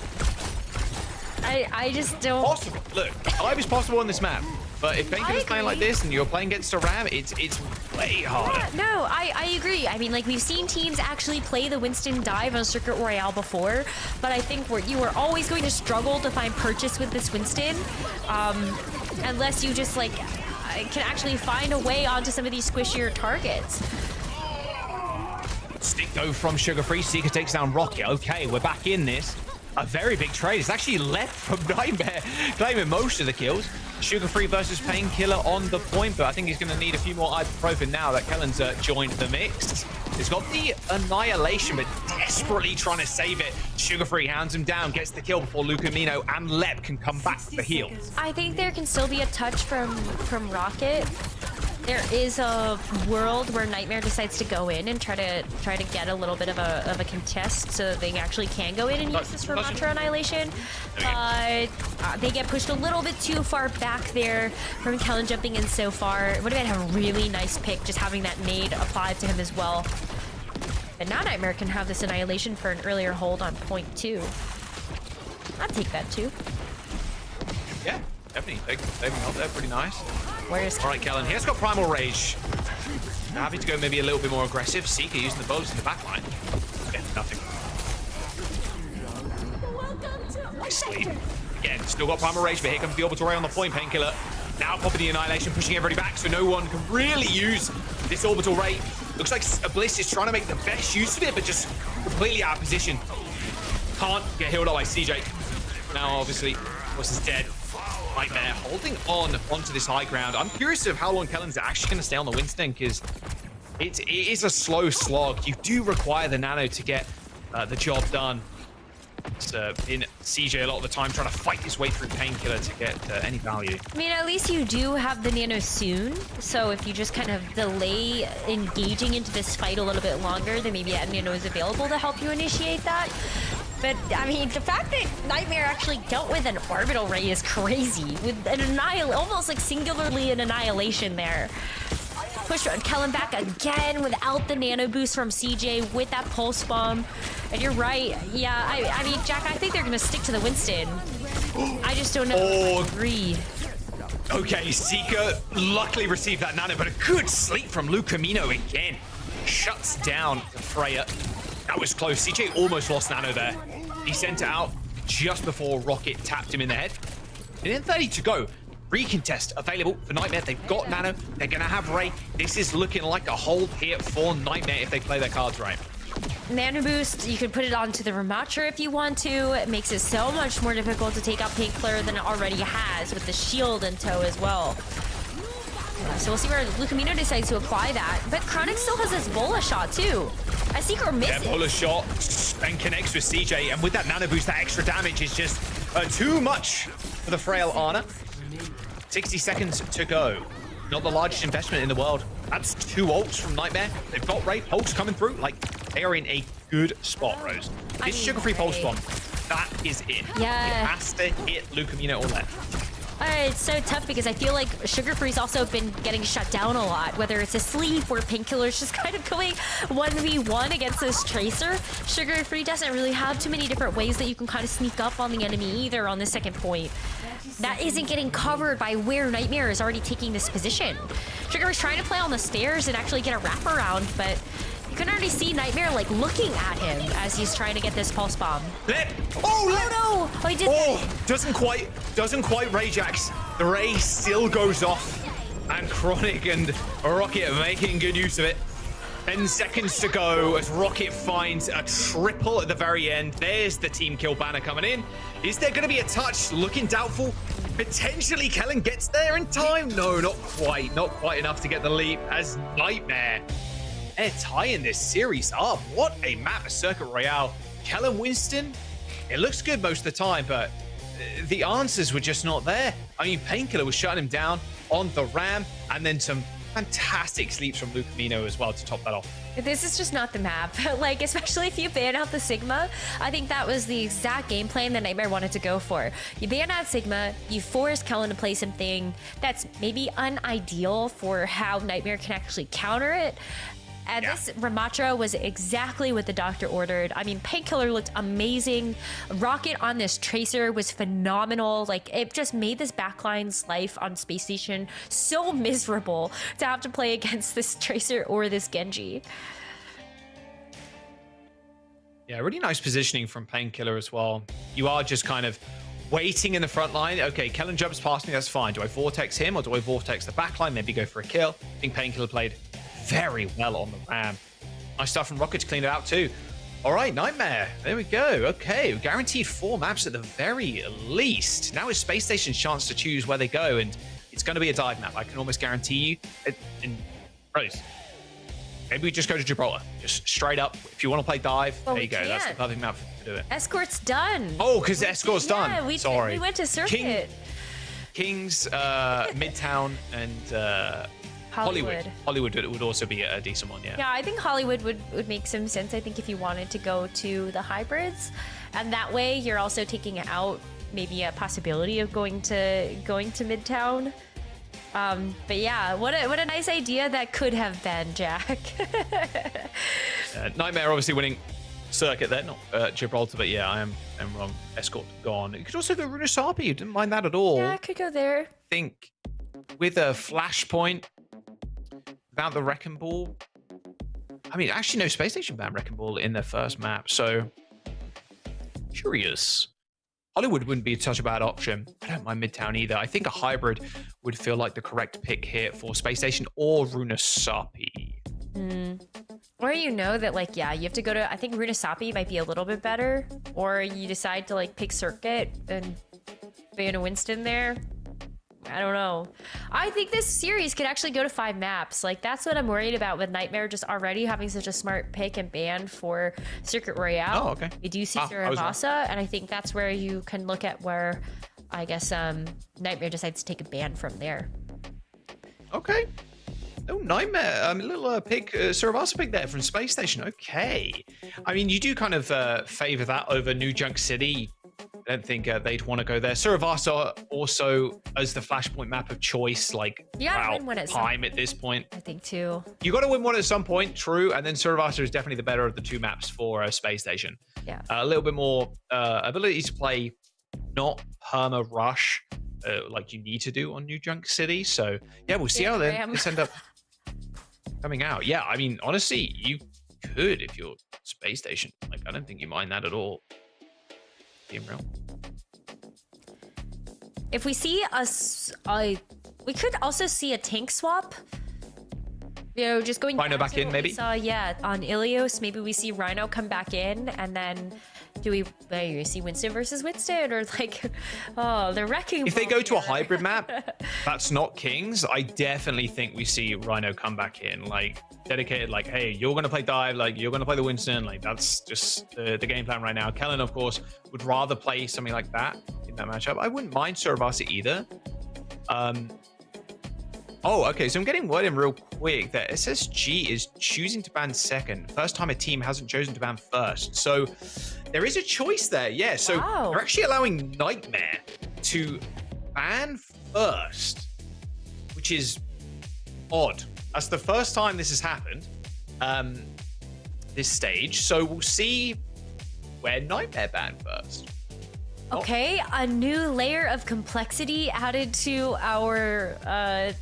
I just don't. Possible. Look, dive is possible on this map, but if Painkiller's playing like this and you're playing against a Ram, it's way harder. Yeah, no, I agree. I mean, like, we've seen teams actually play the Winston dive on Circuit Royale before, but I think you are always going to struggle to find purchase with this Winston, unless you just, like, can actually find a way onto some of these squishier targets. Stick though from Sugar Free. Seeker takes down Rocket. Okay, we're back in this. A very big trade. It's actually left from Nightmare, claiming most of the kills. Sugar Free versus Painkiller on the point, but I think he's going to need a few more ibuprofen now that Kellen's joined the mix. He's got the Annihilation, but desperately trying to save it. Sugar Free hounds him down, gets the kill before Lucamino and Lep can come back for heal. I think there can still be a touch from Rocket. There is a world where Nightmare decides to go in and try to get a little bit of a contest so that they actually can go in and use this for Mantra Annihilation. But they get pushed a little bit too far back there from Kellen jumping in so far. It would have been a really nice pick just having that nade applied to him as well. But now Nightmare can have this Annihilation for an earlier hold on point 2. I'd take that too. Yeah, definitely. Saving up there, pretty nice. Where's All right, Kellen. He has got Primal Rage. Now happy to go maybe a little bit more aggressive. Seeker using the bows in the backline. Yeah, nothing. Nice sleep. Again, still got Primal Rage, but here comes the Orbital Ray on the point. Painkiller now popping the Annihilation, pushing everybody back, so no one can really use this Orbital Ray. Looks like Bliss is trying to make the best use of it, but just completely out of position. Can't get healed up by CJ. Now, obviously, Bliss is dead. Nightmare holding on onto this high ground. I'm curious of how long Kellen's actually going to stay on the Winston, because it is a slow slog. You do require the Nano to get the job done. It's in CJ a lot of the time trying to fight his way through Painkiller to get any value. I mean, at least you do have the Nano soon, so if you just kind of delay engaging into this fight a little bit longer, then maybe that Nano is available to help you initiate that. But, I mean, the fact that Nightmare actually dealt with an Orbital Ray is crazy. With an almost like singularly an Annihilation there. Push Kellen back again without the Nano boost from CJ with that Pulse Bomb. And you're right. Yeah, I mean, Jack, I think they're going to stick to the Winston. I just don't know if I agree. Okay, Seeker luckily received that Nano, but a good sleep from Lucamino again. Shuts down the Freya. That was close. CJ almost lost Nano there. He sent it out just before Rocket tapped him in the head. And then 30 to go. Recontest available for Nightmare. They've got Nano. They're going to have Ray. This is looking like a hold here for Nightmare if they play their cards right. Nano boost, you can put it onto the Rematcher if you want to. It makes it so much more difficult to take out Painkiller than it already has with the shield in tow as well. So we'll see where Lucamino decides to apply that. But Chronic still has his Bola shot too. A Seeker misses. Yeah, Bola shot and connects with CJ. And with that Nano boost, that extra damage is just too much for the frail Ana. 60 seconds to go. Not the largest investment in the world. That's 2 ults from Nightmare. They've got Ray. Pulse coming through. Like, they are in a good spot, Rose. This sugar-free Pulse Bomb, that is it. Yeah. It has to hit Lucamino or left. It's so tough because I feel like Sugar Free's also been getting shut down a lot, whether it's asleep or Painkiller's just kind of going 1v1 against this Tracer. Sugar Free doesn't really have too many different ways that you can kind of sneak up on the enemy either on the second point. That isn't getting covered by where Nightmare is already taking this position. Sugar is trying to play on the stairs and actually get a wraparound, but you can already see Nightmare like looking at him as he's trying to get this Pulse Bomb. Lep! Oh no! Oh, he did. Oh, doesn't quite Rajax. The Ray still goes off. And Chronic and Rocket are making good use of it. 10 seconds to go as Rocket finds a triple at the very end. There's the team kill banner coming in. Is there going to be a touch? Looking doubtful. Potentially Kellen gets there in time. No, not quite. Not quite enough to get the leap as Nightmare. They're tying this series up. What a map of Circuit Royale. Kellen Winston, it looks good most of the time, but the answers were just not there. I mean, Painkiller was shutting him down. on the Ram, and then some fantastic sleeps from Luke Mino as well to top that off. This is just not the map. Like, especially if you ban out the Sigma, I think that was the exact game plan that Nightmare wanted to go for. You ban out Sigma, you force Kellen to play something that's maybe unideal for how Nightmare can actually counter it. And this Ramatra was exactly what the doctor ordered. I mean, Painkiller looked amazing. Rocket on this Tracer was phenomenal. Like, it just made this backline's life on Space Station so miserable to have to play against this Tracer or this Genji. Yeah, really nice positioning from Painkiller as well. You are just kind of waiting in the front line. Okay, Kellen jumps past me, that's fine. Do I Vortex him or do I Vortex the backline? Maybe go for a kill. I think Painkiller played very well on the Ram. Nice stuff from Rocket to clean it out too. All right, Nightmare. There we go. Okay, guaranteed 4 maps at the very least. Now it's Space Station's chance to choose where they go, and it's going to be a dive map. I can almost guarantee you. Rose, maybe we just go to Gibraltar. Just straight up. If you want to play dive, there you go. That's the perfect map to do it. Escort's done. Oh, because the Escort's done. Yeah, Sorry. we went to Circuit. Kings, Midtown, and Hollywood would also be a decent one, yeah. Yeah, I think Hollywood would make some sense. I think if you wanted to go to the hybrids, and that way you're also taking out maybe a possibility of going to Midtown. But yeah, what a nice idea that could have been, Jack. Nightmare obviously winning Circuit there, not Gibraltar, but yeah, I am wrong. Escort gone. You could also go Runasapi. You didn't mind that at all. Yeah, I could go there. I think with a Flashpoint, without the Wrecking Ball, I mean, actually, no, Space Station banned Wrecking Ball in their first map, so curious. Hollywood wouldn't be such a bad option. I don't mind Midtown either. I think a hybrid would feel like the correct pick here for Space Station or Runasapi. Or you know that, like, yeah, you have to go to, I think Runasapi might be a little bit better, or you decide to, like, pick Circuit and ban a Winston there. I don't know. I think this series could actually go to 5 maps. Like, that's what I'm worried about with Nightmare just already having such a smart pick and ban for Circuit Royale. Oh, okay. We do see Suravasa, and I think that's where you can look at where, I guess, Nightmare decides to take a ban from there. Okay. Oh, Nightmare. A little pick, Suravasa pick there from Space Station. Okay. I mean, you do kind of favor that over New Junk City. I don't think they'd want to go there. Suravasa also as the Flashpoint map of choice, like, time at this point. I think too. You got to win one at some point, true. And then Suravasa is definitely the better of the 2 maps for Space Station. Yeah. A little bit more ability to play not perma rush like you need to do on New Junk City. So yeah, we'll see how this end up coming out. Yeah, I mean, honestly, you could if you're Space Station. Like, I don't think you mind that at all. Being real. If we see we could also see a tank swap. You know, just going Rhino back in, maybe. We saw, on Ilios, maybe we see Rhino come back in, and then do we see Winston versus Winston, or like, oh, the wrecking. If they go to a hybrid map, that's not Kings. I definitely think we see Rhino come back in, like dedicated, like, hey, you're gonna play dive, like you're gonna play the Winston, like that's just the game plan right now. Kellen, of course, would rather play something like that in that matchup. I wouldn't mind Suravasa either. Oh, okay, so I'm getting word in real quick that SSG is choosing to ban second. First time a team hasn't chosen to ban first. So there is a choice there, yeah. So they're actually allowing Nightmare to ban first, which is odd. That's the first time this has happened, this stage. So we'll see where Nightmare banned first. Okay, a new layer of complexity added to our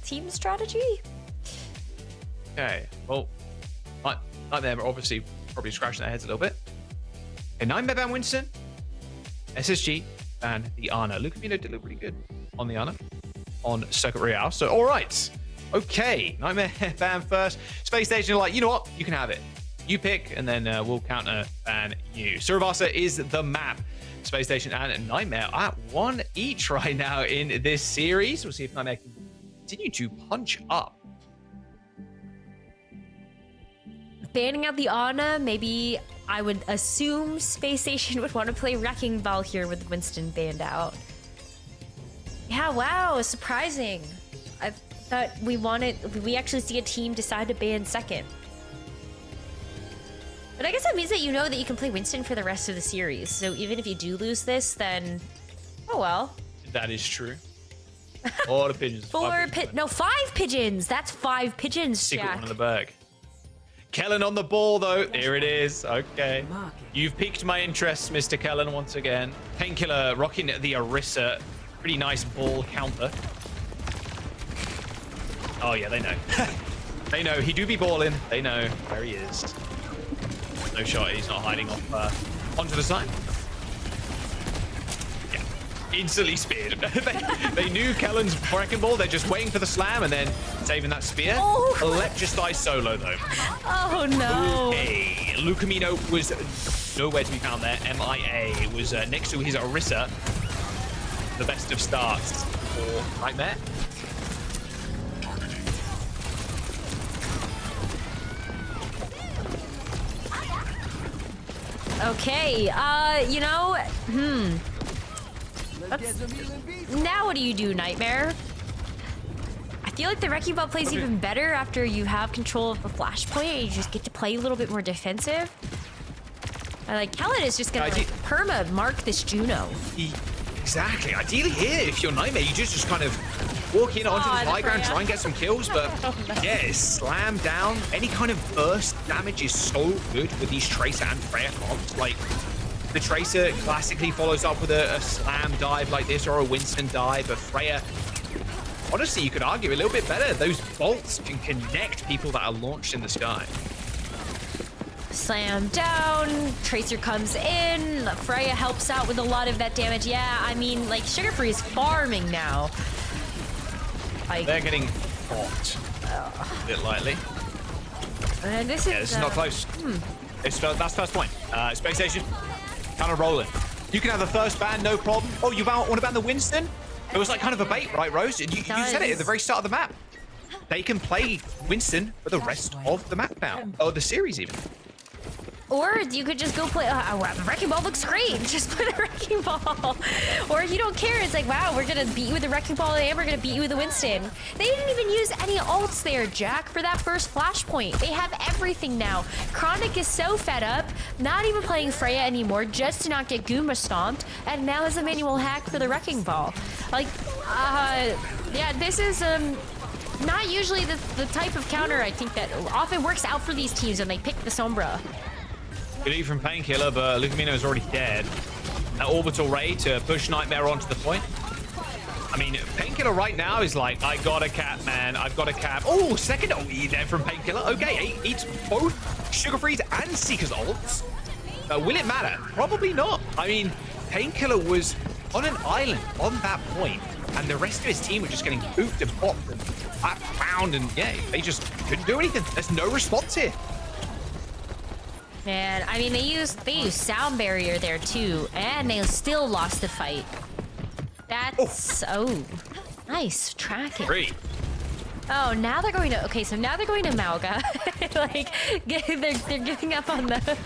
team strategy. Okay, well, Nightmare obviously probably scratching their heads a little bit. Okay, Nightmare ban Winston, SSG ban the Ana. Luke Mino did look really good on the Ana on Circuit Royale. So, all right, okay, Nightmare ban first. Space Station are like, you know what, you can have it. You pick, and then we'll counter ban you. Suravasa is the map. Space Station and Nightmare at 1 each right now in this series. We'll see if Nightmare can continue to punch up. Banning out the Ana, maybe I would assume Space Station would want to play Wrecking Ball here with Winston banned out. Yeah, wow, surprising. I thought we actually see a team decide to ban second. But I guess that means that you know that you can play Winston for the rest of the series. So even if you do lose this, then oh well. That is true. All the pigeons. 5 pigeons. That's 5 pigeons, Secret Jack. one in the bag. Kellen on the ball, though. There it is. Okay. You've piqued my interest, Mr. Kellen, once again. Painkiller rocking the Orisa. Pretty nice ball counter. Oh, yeah, they know. They know. He do be balling. They know where he is. No shot. He's not hiding off onto the side. Instantly speared. they knew Kellen's wrecking ball. They're just waiting for the slam and then saving that spear. Oh. Electrify solo though. Oh no. Okay. Lucamino was nowhere to be found there. MIA was next to his Orisa. The best of starts for Nightmare. Okay. You know, now what do you do, Nightmare? I feel like the Wrecking Ball plays even better after you have control of the flashpoint and you just get to play a little bit more defensive. I like Kellen is just gonna like, perma mark this Juno. Exactly. Ideally here, if you're Nightmare, you just kind of walk in onto the high ground, try and get some kills, but yeah, slam down. Any kind of burst damage is so good with these Tracer and Freya comps. Like, the Tracer classically follows up with a slam dive like this or a Winston dive, but Freya, honestly, you could argue a little bit better. Those bolts can connect people that are launched in the sky. Slam down, Tracer comes in, Freya helps out with a lot of that damage. Yeah, I mean, like, Sugar Free is farming now. Like, they're getting popped a bit lightly. And this is not close. That's first point. Spacestation. Kind of rolling. You can have the first ban, no problem. Oh, you want to ban the Winston? It was like kind of a bait, right, Rose? You said it at the very start of the map. They can play Winston for the rest of the map now, or the series even. or you could just go play. Wow, the Wrecking Ball looks great. Just play the Wrecking Ball. Or if you don't care, it's like, wow, we're gonna beat you with the Wrecking Ball and we're gonna beat you with the Winston. They didn't even use any ults there, Jack, for that first flashpoint. They have everything now. Chronic is so fed up, not even playing Freya anymore, just to not get Goomba stomped, and now has a manual hack for the Wrecking Ball. Like, yeah, this is not usually the type of counter I think that often works out for these teams when they pick the Sombra. Good eat from Painkiller, but Lucamino is already dead. That orbital ray to push Nightmare onto the point. I mean, Painkiller right now is like, I got a cap, man. I've got a cap. Oh, second ult there from Painkiller. Okay, eats both Sugar Freeze and Seeker's ults. Will it matter? Probably not. I mean, Painkiller was on an island on that point, and the rest of his team were just getting booped and popped and found, and yeah, they just couldn't do anything. There's no response here. Man, I mean, they used sound barrier there too, and they still lost the fight. That's nice tracking. Great. Oh, now they're going to so now they're going to Mauga. Like they're giving up on the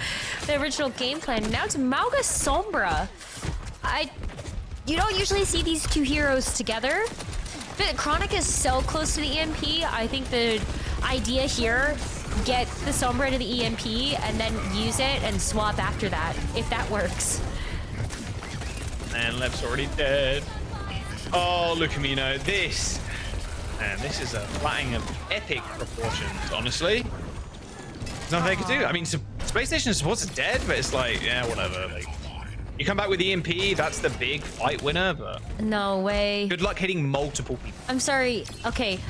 original game plan. Now it's Mauga Sombra. You don't usually see these two heroes together, but Chronic is so close to the EMP. I think the idea here, get the Sombra to the EMP and then use it and swap after that, if that works. And Left's already dead. Oh, Lucamino, this is a flatting of epic proportions, honestly. There's nothing they can do. I mean, Spacestation supports is dead, but it's like, yeah, whatever. Like, you come back with EMP, that's the big fight winner, but no way. Good luck hitting multiple people. I'm sorry. Okay,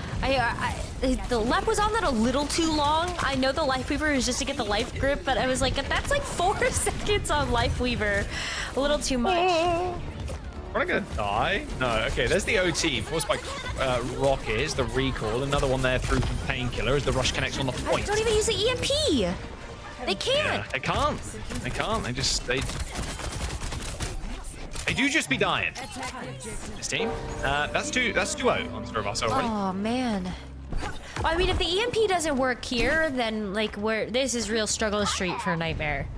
the lap was on that a little too long. I know the Life Weaver is just to get the life grip, but I was like, that's like 4 seconds on Life Weaver. A little too much. Am I gonna die? No. Okay, there's the OT forced by Rocket. The recall. Another one there through Painkiller as the rush connects on the point. Don't even use the EMP. They can't. Yeah, they can't. They can't. They do just be dying. This team. That's 2-0 on Suravasa already. Oh man. I mean, if the EMP doesn't work here, then like this is real struggle street for Nightmare.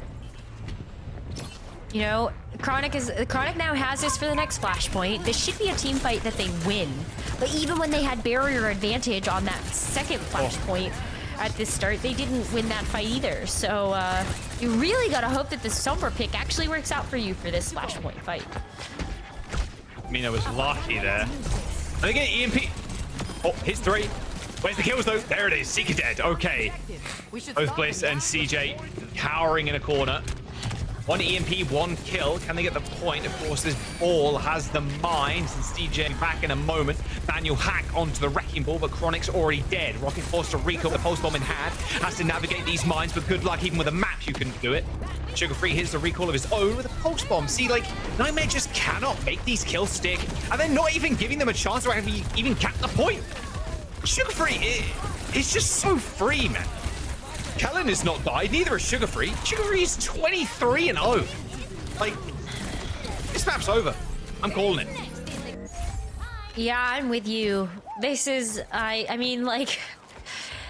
You know, Chronic now has this for the next flashpoint. This should be a team fight that they win. But even when they had barrier advantage on that second flashpoint at the start, they didn't win that fight either. So you really gotta hope that the Sombra pick actually works out for you for this flashpoint fight. Mina was lucky there. And they get EMP. Oh, hits 3. Where's the kills though? There it is. Seeker dead. Okay. Both Bliss and CJ cowering in a corner. 1 EMP, 1 kill. Can they get the point? Of course, this ball has the mines, and CJ back in a moment. Manual hack onto the wrecking ball, but Chronic's already dead. Rocket forced to recall the pulse bomb in hand. Has to navigate these mines, but good luck. Even with a map, you couldn't do it. Sugar Free hits the recall of his own with a pulse bomb. See, like, Nightmare just cannot make these kills stick, and they're not even giving them a chance to actually even cap the point. Sugar Free is just so free, man. Kellen has not died, neither is Sugar Free. Sugar Free is 23-0. Like, this map's over. I'm calling it. Yeah, I'm with you. This is, I mean, like,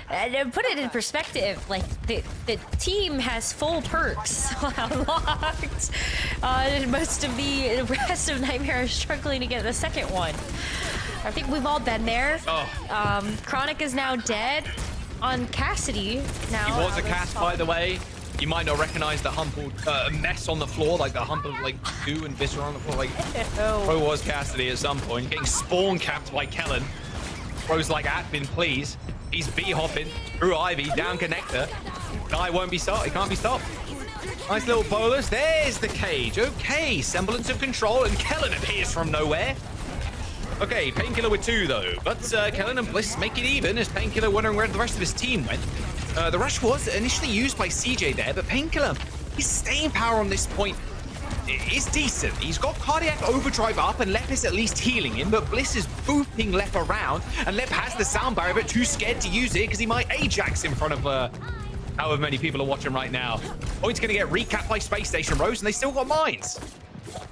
put it in perspective. Like, the team has full perks unlocked. Most of the rest of Nightmare is struggling to get the second one. I think we've all been there. Oh. Chronic is now dead. On Cassidy now. He was a cast, by the way. You might not recognize the humbled mess on the floor, like the humbled like goo and viscera on the floor. Like, Pro was Cassidy at some point, getting spawn capped by Kellen. Bro's like, admin, please. He's B-hopping through Ivy, down connector. Guy won't be stopped. He can't be stopped. Nice little bolus. There's the cage. Okay, semblance of control, and Kellen appears from nowhere. Okay, Painkiller with 2 though, but Kellen and Bliss make it even as Painkiller wondering where the rest of his team went. The rush was initially used by CJ there, but Painkiller, his staying power on this point is decent. He's got cardiac overdrive up and Lep is at least healing him, but Bliss is booping Lep around, and Lep has the sound barrier but too scared to use it because he might Ajax in front of however many people are watching right now. Point's gonna get recapped by Space Station Rose, and they still got mines.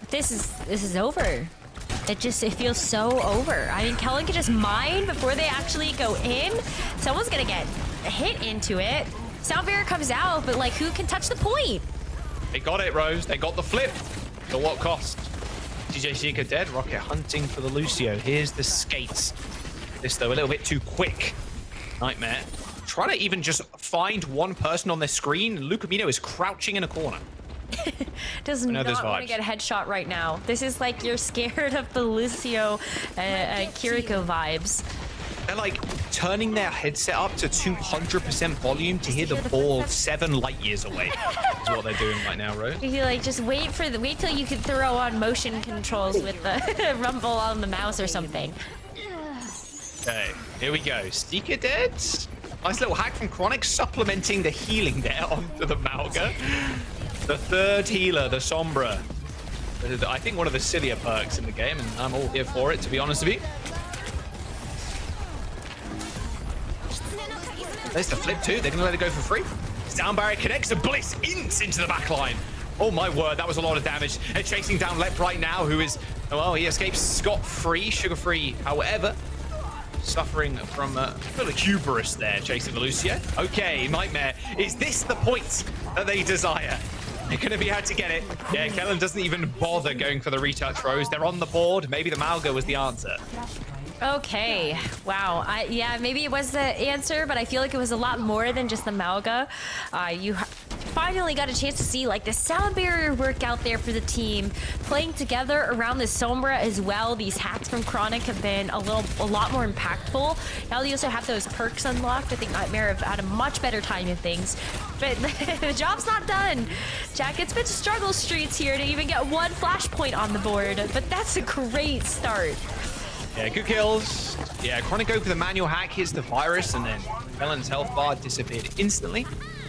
This is over. It feels so over. I mean, Kellen could just mine before they actually go in. Someone's gonna get hit into it. Sound barrier comes out, but like, who can touch the point? They got it, Rose. They got the flip. At what cost? DJ Seeker dead. Rocket hunting for the Lucio. Here's the skates. This, though, a little bit too quick. Nightmare. Try to even just find one person on their screen. Lucamino is crouching in a corner. Does not want to get a headshot right now. This is like you're scared of the Lucio Kiriko vibes. They're like turning their headset up to 200% volume to hear the ball 7 light years away. Is what they're doing right now, Rose. You like just wait till you can throw on motion controls with the rumble on the mouse or something. Okay, here we go. Seeker dead. Nice little hack from Chronic, supplementing the healing there onto the Malga. The 3rd healer, the Sombra. I think one of the sillier perks in the game, and I'm all here for it, to be honest with you. There's the flip too. They're gonna let it go for free. Down barrier connects, and Bliss ints into the back line. Oh my word, that was a lot of damage. They're chasing down Lep right now, who is, well, he escapes scot-free, sugar-free, however. Suffering from a little hubris there, chasing the Lucio. Okay, Nightmare. Is this the point that they desire? They're going to be able to get it. Yeah, Kellen doesn't even bother going for the retouch Rose. They're on the board. Maybe the Malga was the answer. Okay. Wow. Yeah, maybe it was the answer, but I feel like it was a lot more than just the Malga. You finally got a chance to see like the sound barrier work out there for the team, playing together around the Sombra as well. These hacks from Chronic have been a lot more impactful. Now they also have those perks unlocked. I think Nightmare have had a much better time in things, but the job's not done. Jack, it's been struggle streets here to even get 1 flashpoint on the board, but that's a great start. Yeah, good kills. Yeah, Chronic go for the manual hack, hits the virus, and then Kellen's health bar disappeared instantly.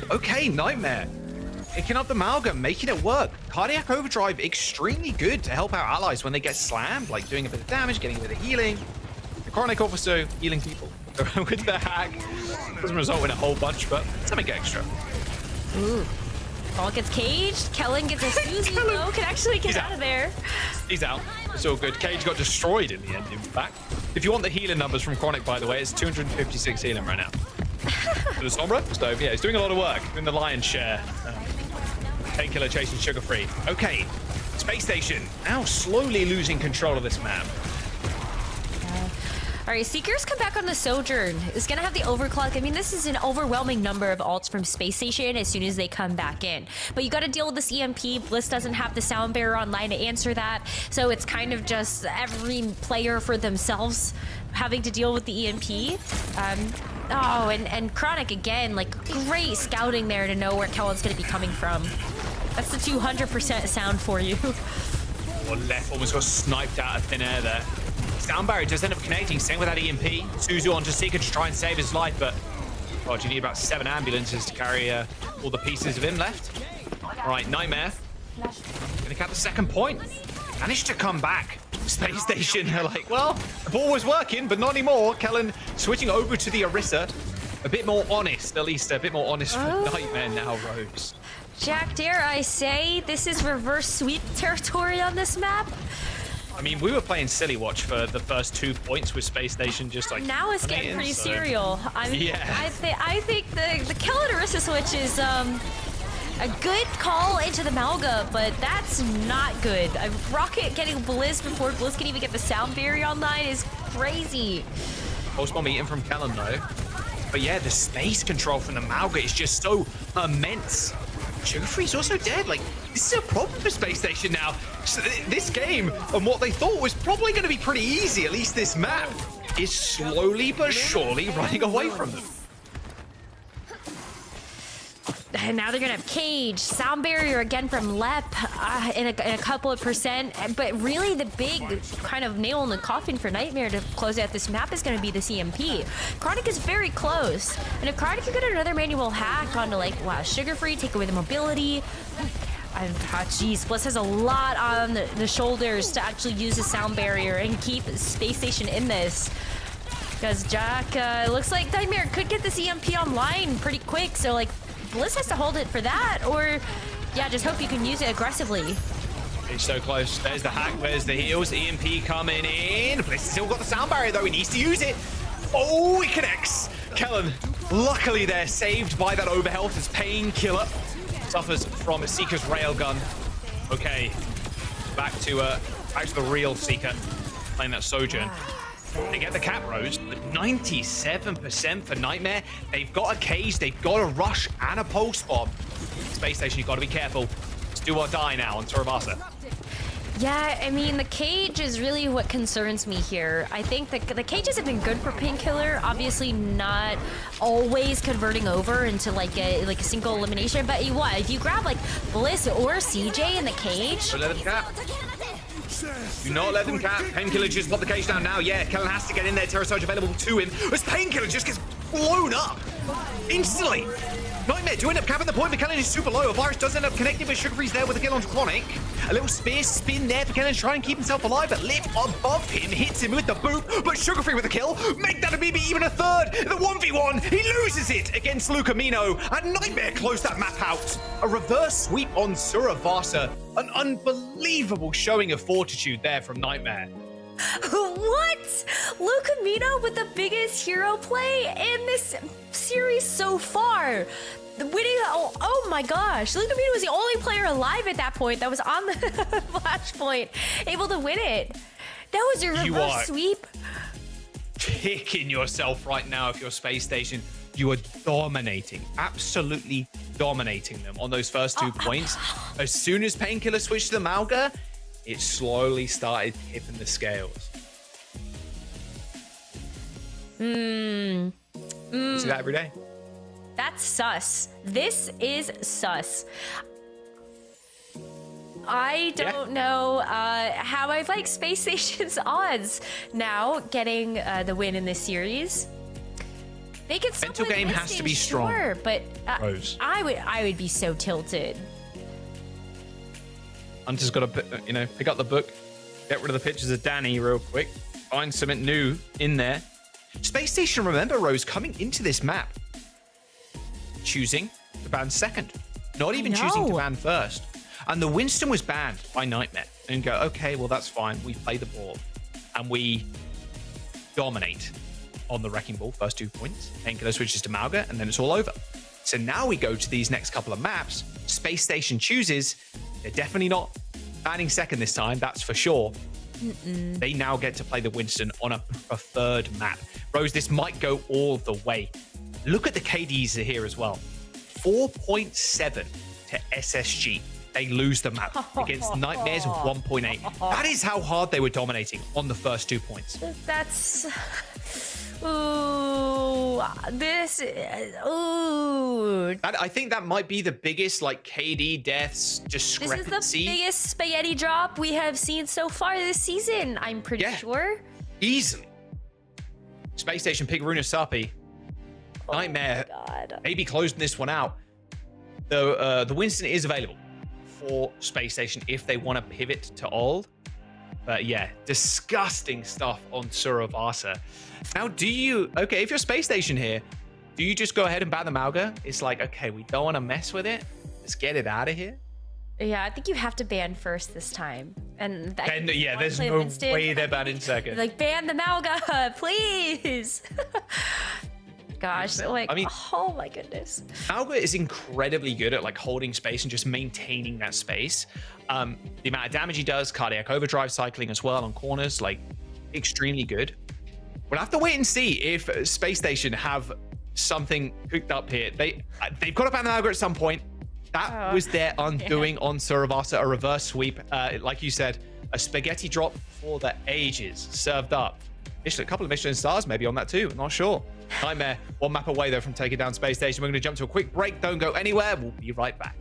Okay, Nightmare. Picking up the Malga, making it work. Cardiac overdrive, extremely good to help out allies when they get slammed, like doing a bit of damage, getting a bit of healing. The Chronic also healing people with the hack. Doesn't result in a whole bunch, but something extra. Ooh. Paul gets caged. Kellen gets a Susie low. Can actually get out of there. He's out. It's all good. Cage got destroyed in the end, in fact. If you want the healing numbers from Chronic, by the way, it's 256 healing right now. For the Sombra, Stove, yeah, he's doing a lot of work, doing the lion's share. Painkiller chasing sugar free. Okay, Space Station now slowly losing control of this map. All right, Seekers come back on the Sojourn. It's gonna have the overclock. I mean, this is an overwhelming number of ults from Space Station as soon as they come back in. But you gotta deal with this EMP. Bliss doesn't have the sound barrier online to answer that. So it's kind of just every player for themselves having to deal with the EMP. Oh, and Chronic again, like great scouting there to know where Kellen's gonna be coming from. That's the 200% sound for you. Oh, Left almost got sniped out of thin air there. Sound barrier does end up connecting, same with that EMP. Suzu onto Seeker to try and save his life, but God, you need about 7 ambulances to carry all the pieces of him left. All right, Nightmare gonna cap the second point. Managed to come back. Space Station are like, well, the ball was working, but not anymore. Kellen switching over to the Orisa. A bit more honest, at least a bit more honest for Nightmare now, Rose. Jack, dare I say, this is reverse sweep territory on this map? I mean, we were playing Silly Watch for the first 2 points with Space Station, just like now it's getting pretty so. serial. I mean, Yeah. I think the Kellen Orisa switch is a good call into the Malga, but that's not good. Rocket getting Bliss before Bliss can even get the sound barrier online is crazy. Post bomb eaten from Kellen though. But yeah, the space control from the Malga is just so immense. Sugar Free's also dead. Like, this is a problem for Space Station now. So this game, and what they thought was probably going to be pretty easy, at least this map, is slowly but surely running away from them. And now they're gonna have Cage, sound barrier again from Lep in a couple of percent. But really the big kind of nail in the coffin for Nightmare to close out this map is gonna be the CMP. Chronic is very close. And if Chronic can get another manual hack onto like, wow, Sugar Free, take away the mobility. Geez, Bliss has a lot on the shoulders to actually use the sound barrier and keep Space Station in this. Because Jack, looks like Nightmare could get this EMP online pretty quick, so like, Bliss has to hold it for that, or yeah, just hope you can use it aggressively. It's so close. There's the hack, there's the heals, EMP coming in. Bliss has still got the sound barrier though, he needs to use it. Oh, he connects. Kellen, luckily they're saved by that overhealth as Painkiller suffers from Seeker's railgun. Okay, back to the real Seeker, playing that Sojourn. They get the cap, Rose. 97% for Nightmare. They've got a cage, they've got a rush and a pulse bomb. Space Station, you've got to be careful. It's do or die now on Suravasa. Yeah, I mean, the cage is really what concerns me here. I think the cages have been good for Painkiller. Obviously not always converting over into like a single elimination, but what? If you grab like Bliss or CJ in the cage... Don't let them cap. Do not let them cap. Painkiller just pop the cage down now. Yeah, Kellen has to get in there. Terror Surge available to him. As Painkiller just gets blown up instantly. Nightmare do end up capping the point, but Kellen is super low. A virus does end up connecting, but Sugar Free's there with a kill on Chronic. A little spear spin there for Kellen to try and keep himself alive, but Lip above him hits him with the boot, but Sugar Free with a kill. Make that a BB even a third. The 1v1, he loses it against Lucamino, and Nightmare closed that map out. A reverse sweep on Suravasa. An unbelievable showing of fortitude there from Nightmare. What? Lucamino with the biggest hero play in this series so far. Winning, oh my gosh. Lucamino was the only player alive at that point that was on the flashpoint, able to win it. That was your reverse sweep. Kicking yourself right now if you're Space Station. You are dominating, absolutely dominating them on those first 2 points. As soon as Painkiller switched to the Malga, it slowly started tipping the scales. You see that every day? That's sus. This is sus. I don't know how I like Space Station's odds now getting the win in this series. They can still Mental play game this has to game, be strong. sure, but Rose. I would be so tilted. Hunter's got to, pick up the book, get rid of the pictures of Danny real quick, find something new in there. Space Station, remember, Rose, coming into this map, choosing to ban second, not even choosing to ban first. And the Winston was banned by Nightmare. And go, okay, well, that's fine. We play the ball and we dominate on the Wrecking Ball, first 2 points. Painkiller switches to Malga, and then it's all over. So now we go to these next couple of maps. Space Station chooses. They're definitely not banning second this time, that's for sure. They now get to play the Winston on a preferred map. Rose, this might go all the way. Look at the KDs here as well. 4.7 to SSG. They lose the map against Nightmare's 1.8. That is how hard they were dominating on the first 2 points. That's... Ooh, this... Ooh. I think that might be the biggest, like, KD deaths discrepancy. This is the biggest spaghetti drop we have seen so far this season, I'm pretty sure. Easily. Spacestation pick Runasapi. Nightmare maybe closing this one out. The Winston is available for Spacestation if they want to pivot to old. But yeah, disgusting stuff on Suravasa. Now, if you're Spacestation here, do you just go ahead and ban the Mauga? It's like, okay, we don't want to mess with it. Let's get it out of here. Yeah, I think you have to ban first this time. And then, yeah, there's no way they're banning second. Like, ban the Mauga, please. Gosh, like, I mean, oh my goodness. Mauga is incredibly good at like holding space and just maintaining that space. The amount of damage he does, cardiac overdrive cycling as well on corners, like extremely good. We'll have to wait and see if Spacestation have something cooked up here. They've got to ban the Mauga at some point. That was their undoing on Suravasa, a reverse sweep. Like you said, a spaghetti drop for the ages served up. A couple of Michelin stars maybe on that too. I'm not sure. Nightmare, one map away though from taking down Spacestation. We're going to jump to a quick break. Don't go anywhere. We'll be right back.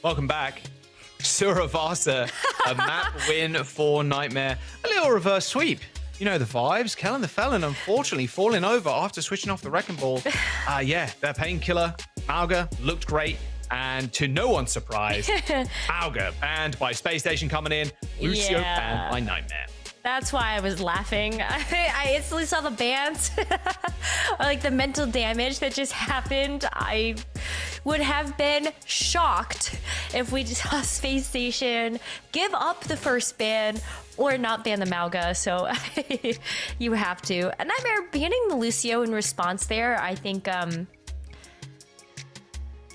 Welcome back. Suravasa, a map win for Nightmare. A little reverse sweep. You know the vibes. Kellen the Felon, unfortunately, falling over after switching off the Wrecking Ball. Yeah, their painkiller, Mauga, looked great. And to no one's surprise, Auga banned by Spacestation coming in, Lucio banned by Nightmare. That's why I was laughing. I instantly saw the bans. Like the mental damage that just happened. I would have been shocked if we saw Space Station give up the first ban or not ban the Mauga. So you have to. And Nightmare banning the Lucio in response there, I think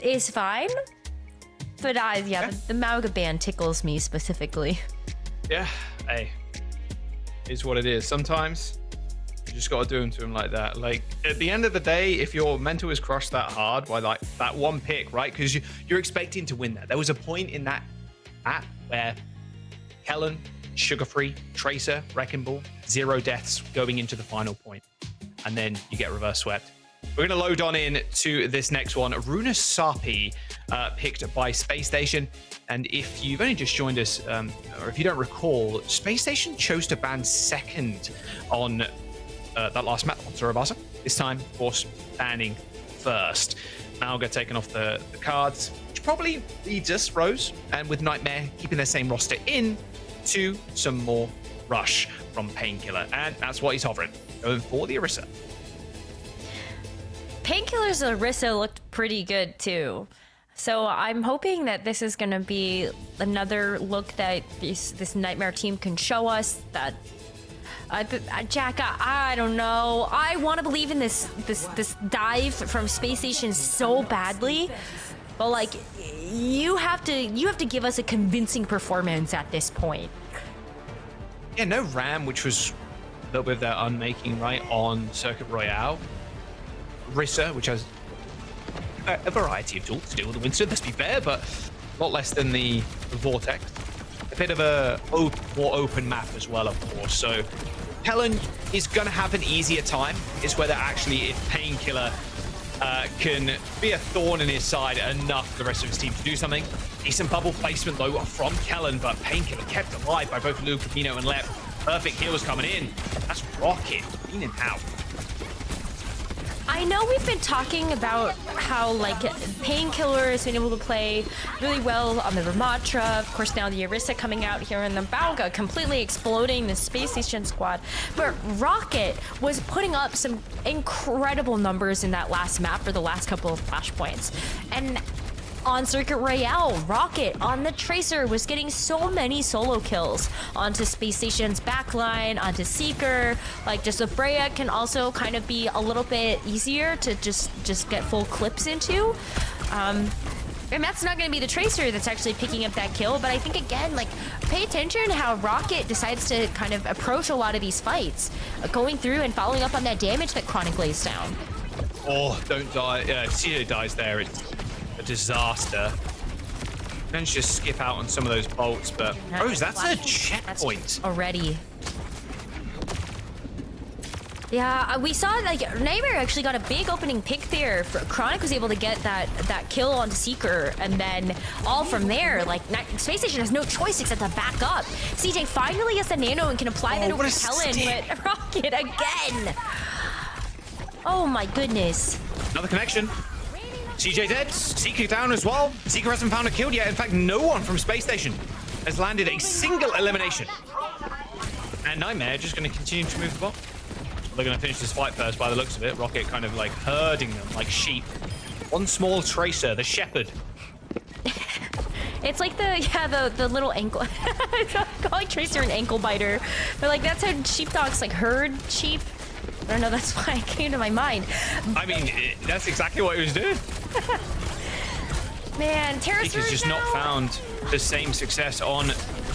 is fine. But the Mauga ban tickles me specifically. Yeah, hey. Is what it is. Sometimes you just got to do them to him like that. Like at the end of the day, if your mental is crushed that hard by like that one pick, right? Because you're expecting to win that. There was a point in that app where Kellen, Sugar Free, Tracer, Wrecking Ball, 0 deaths going into the final point, and then you get reverse swept. We're going to load on in to this next one. Runasapi picked by Space Station. And if you've only just joined us, or if you don't recall, Space Station chose to ban second on that last map on Suravasa. This time, of course, banning first. Mauga taking off the cards, which probably leads us, Rose, and with Nightmare keeping their same roster in to some more rush from Painkiller. And that's what he's hovering, going for the Orisa. Painkiller's Orisa looked pretty good too. So I'm hoping that this is going to be another look that this Nightmare team can show us. That Jack, I don't know. I want to believe in this dive from Space Station so badly, but like you have to give us a convincing performance at this point. Yeah, no Ram, which was a little bit of their unmaking, right, on Circuit Royale. Rissa, which has a variety of tools to deal with the Winston, let's be fair, but a lot less than the Vortex. A bit of a more open map as well, of course. So Helen is going to have an easier time. It's whether actually if Painkiller can be a thorn in his side enough for the rest of his team to do something. Decent bubble placement though from Kellen, but Painkiller kept alive by both Luke, Pino, and Lep. Perfect heals coming in. That's Rocket in and out. I know we've been talking about how like Painkiller has been able to play really well on the Ramatra. Of course, now the Orisa coming out here in the Mauga, completely exploding the Space Station squad. But Rocket was putting up some incredible numbers in that last map for the last couple of flashpoints. And on Circuit Royale, Rocket on the Tracer was getting so many solo kills onto Space Station's backline, onto Seeker. Like, just the Freya can also kind of be a little bit easier to just get full clips into. And that's not going to be the Tracer that's actually picking up that kill, but I think, again, like, pay attention to how Rocket decides to kind of approach a lot of these fights, going through and following up on that damage that Chronic lays down. Oh, don't die. If Cito dies there, it's a disaster. Then just skip out on some of those bolts, but Rose, that's a checkpoint already. Yeah, we saw like Nightmare actually got a big opening pick there. Chronic was able to get that kill onto Seeker, and then all from there, like Space Station has no choice except to back up. CJ finally gets the nano and can apply that over Kellen, but Rocket again. Oh my goodness. Another connection. CJ dead, Seeker down as well. Seeker hasn't found a kill yet. In fact, no one from Space Station has landed a single elimination. And Nightmare just going to continue to move the ball. They're going to finish this fight first by the looks of it. Rocket kind of like herding them like sheep. One small Tracer, the shepherd. It's like the little ankle. I'm calling Tracer an ankle biter. But like that's how sheepdogs like herd sheep. I don't know, that's why it came to my mind. I mean, that's exactly what he was doing. Man, Terra Seeker's just not found the same success on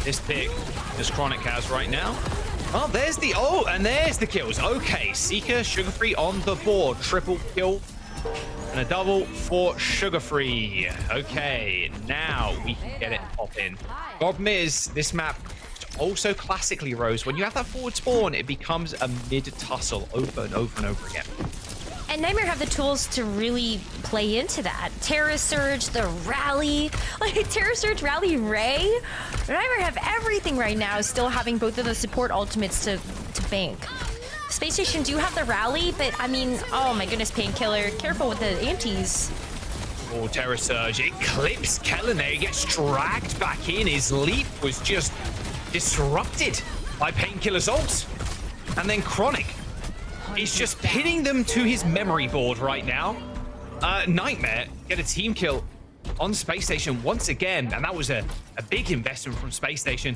this pick as Chronic has right now. Oh, there's the kills. Okay, Seeker, Sugar Free on the board. Triple kill and a double for Sugar Free. Okay, now we can get it pop in. Problem is, this map also classically, Rose, when you have that forward spawn, it becomes a mid-tussle over and over and over again. And Nightmare have the tools to really play into that. Terra Surge, the Rally, like Terra Surge, Rally, Ray. Nightmare have everything right now, still having both of the support ultimates to bank. Space Station do have the Rally, but I mean, oh my goodness, Painkiller, careful with the antis. Oh, Terror Surge. It clips Kellen there. He gets dragged back in. His leap was just disrupted by Painkiller's ult. And then Chronic is just pinning them to his memory board right now. Nightmare get a team kill on Space Station once again. And that was a big investment from Space Station.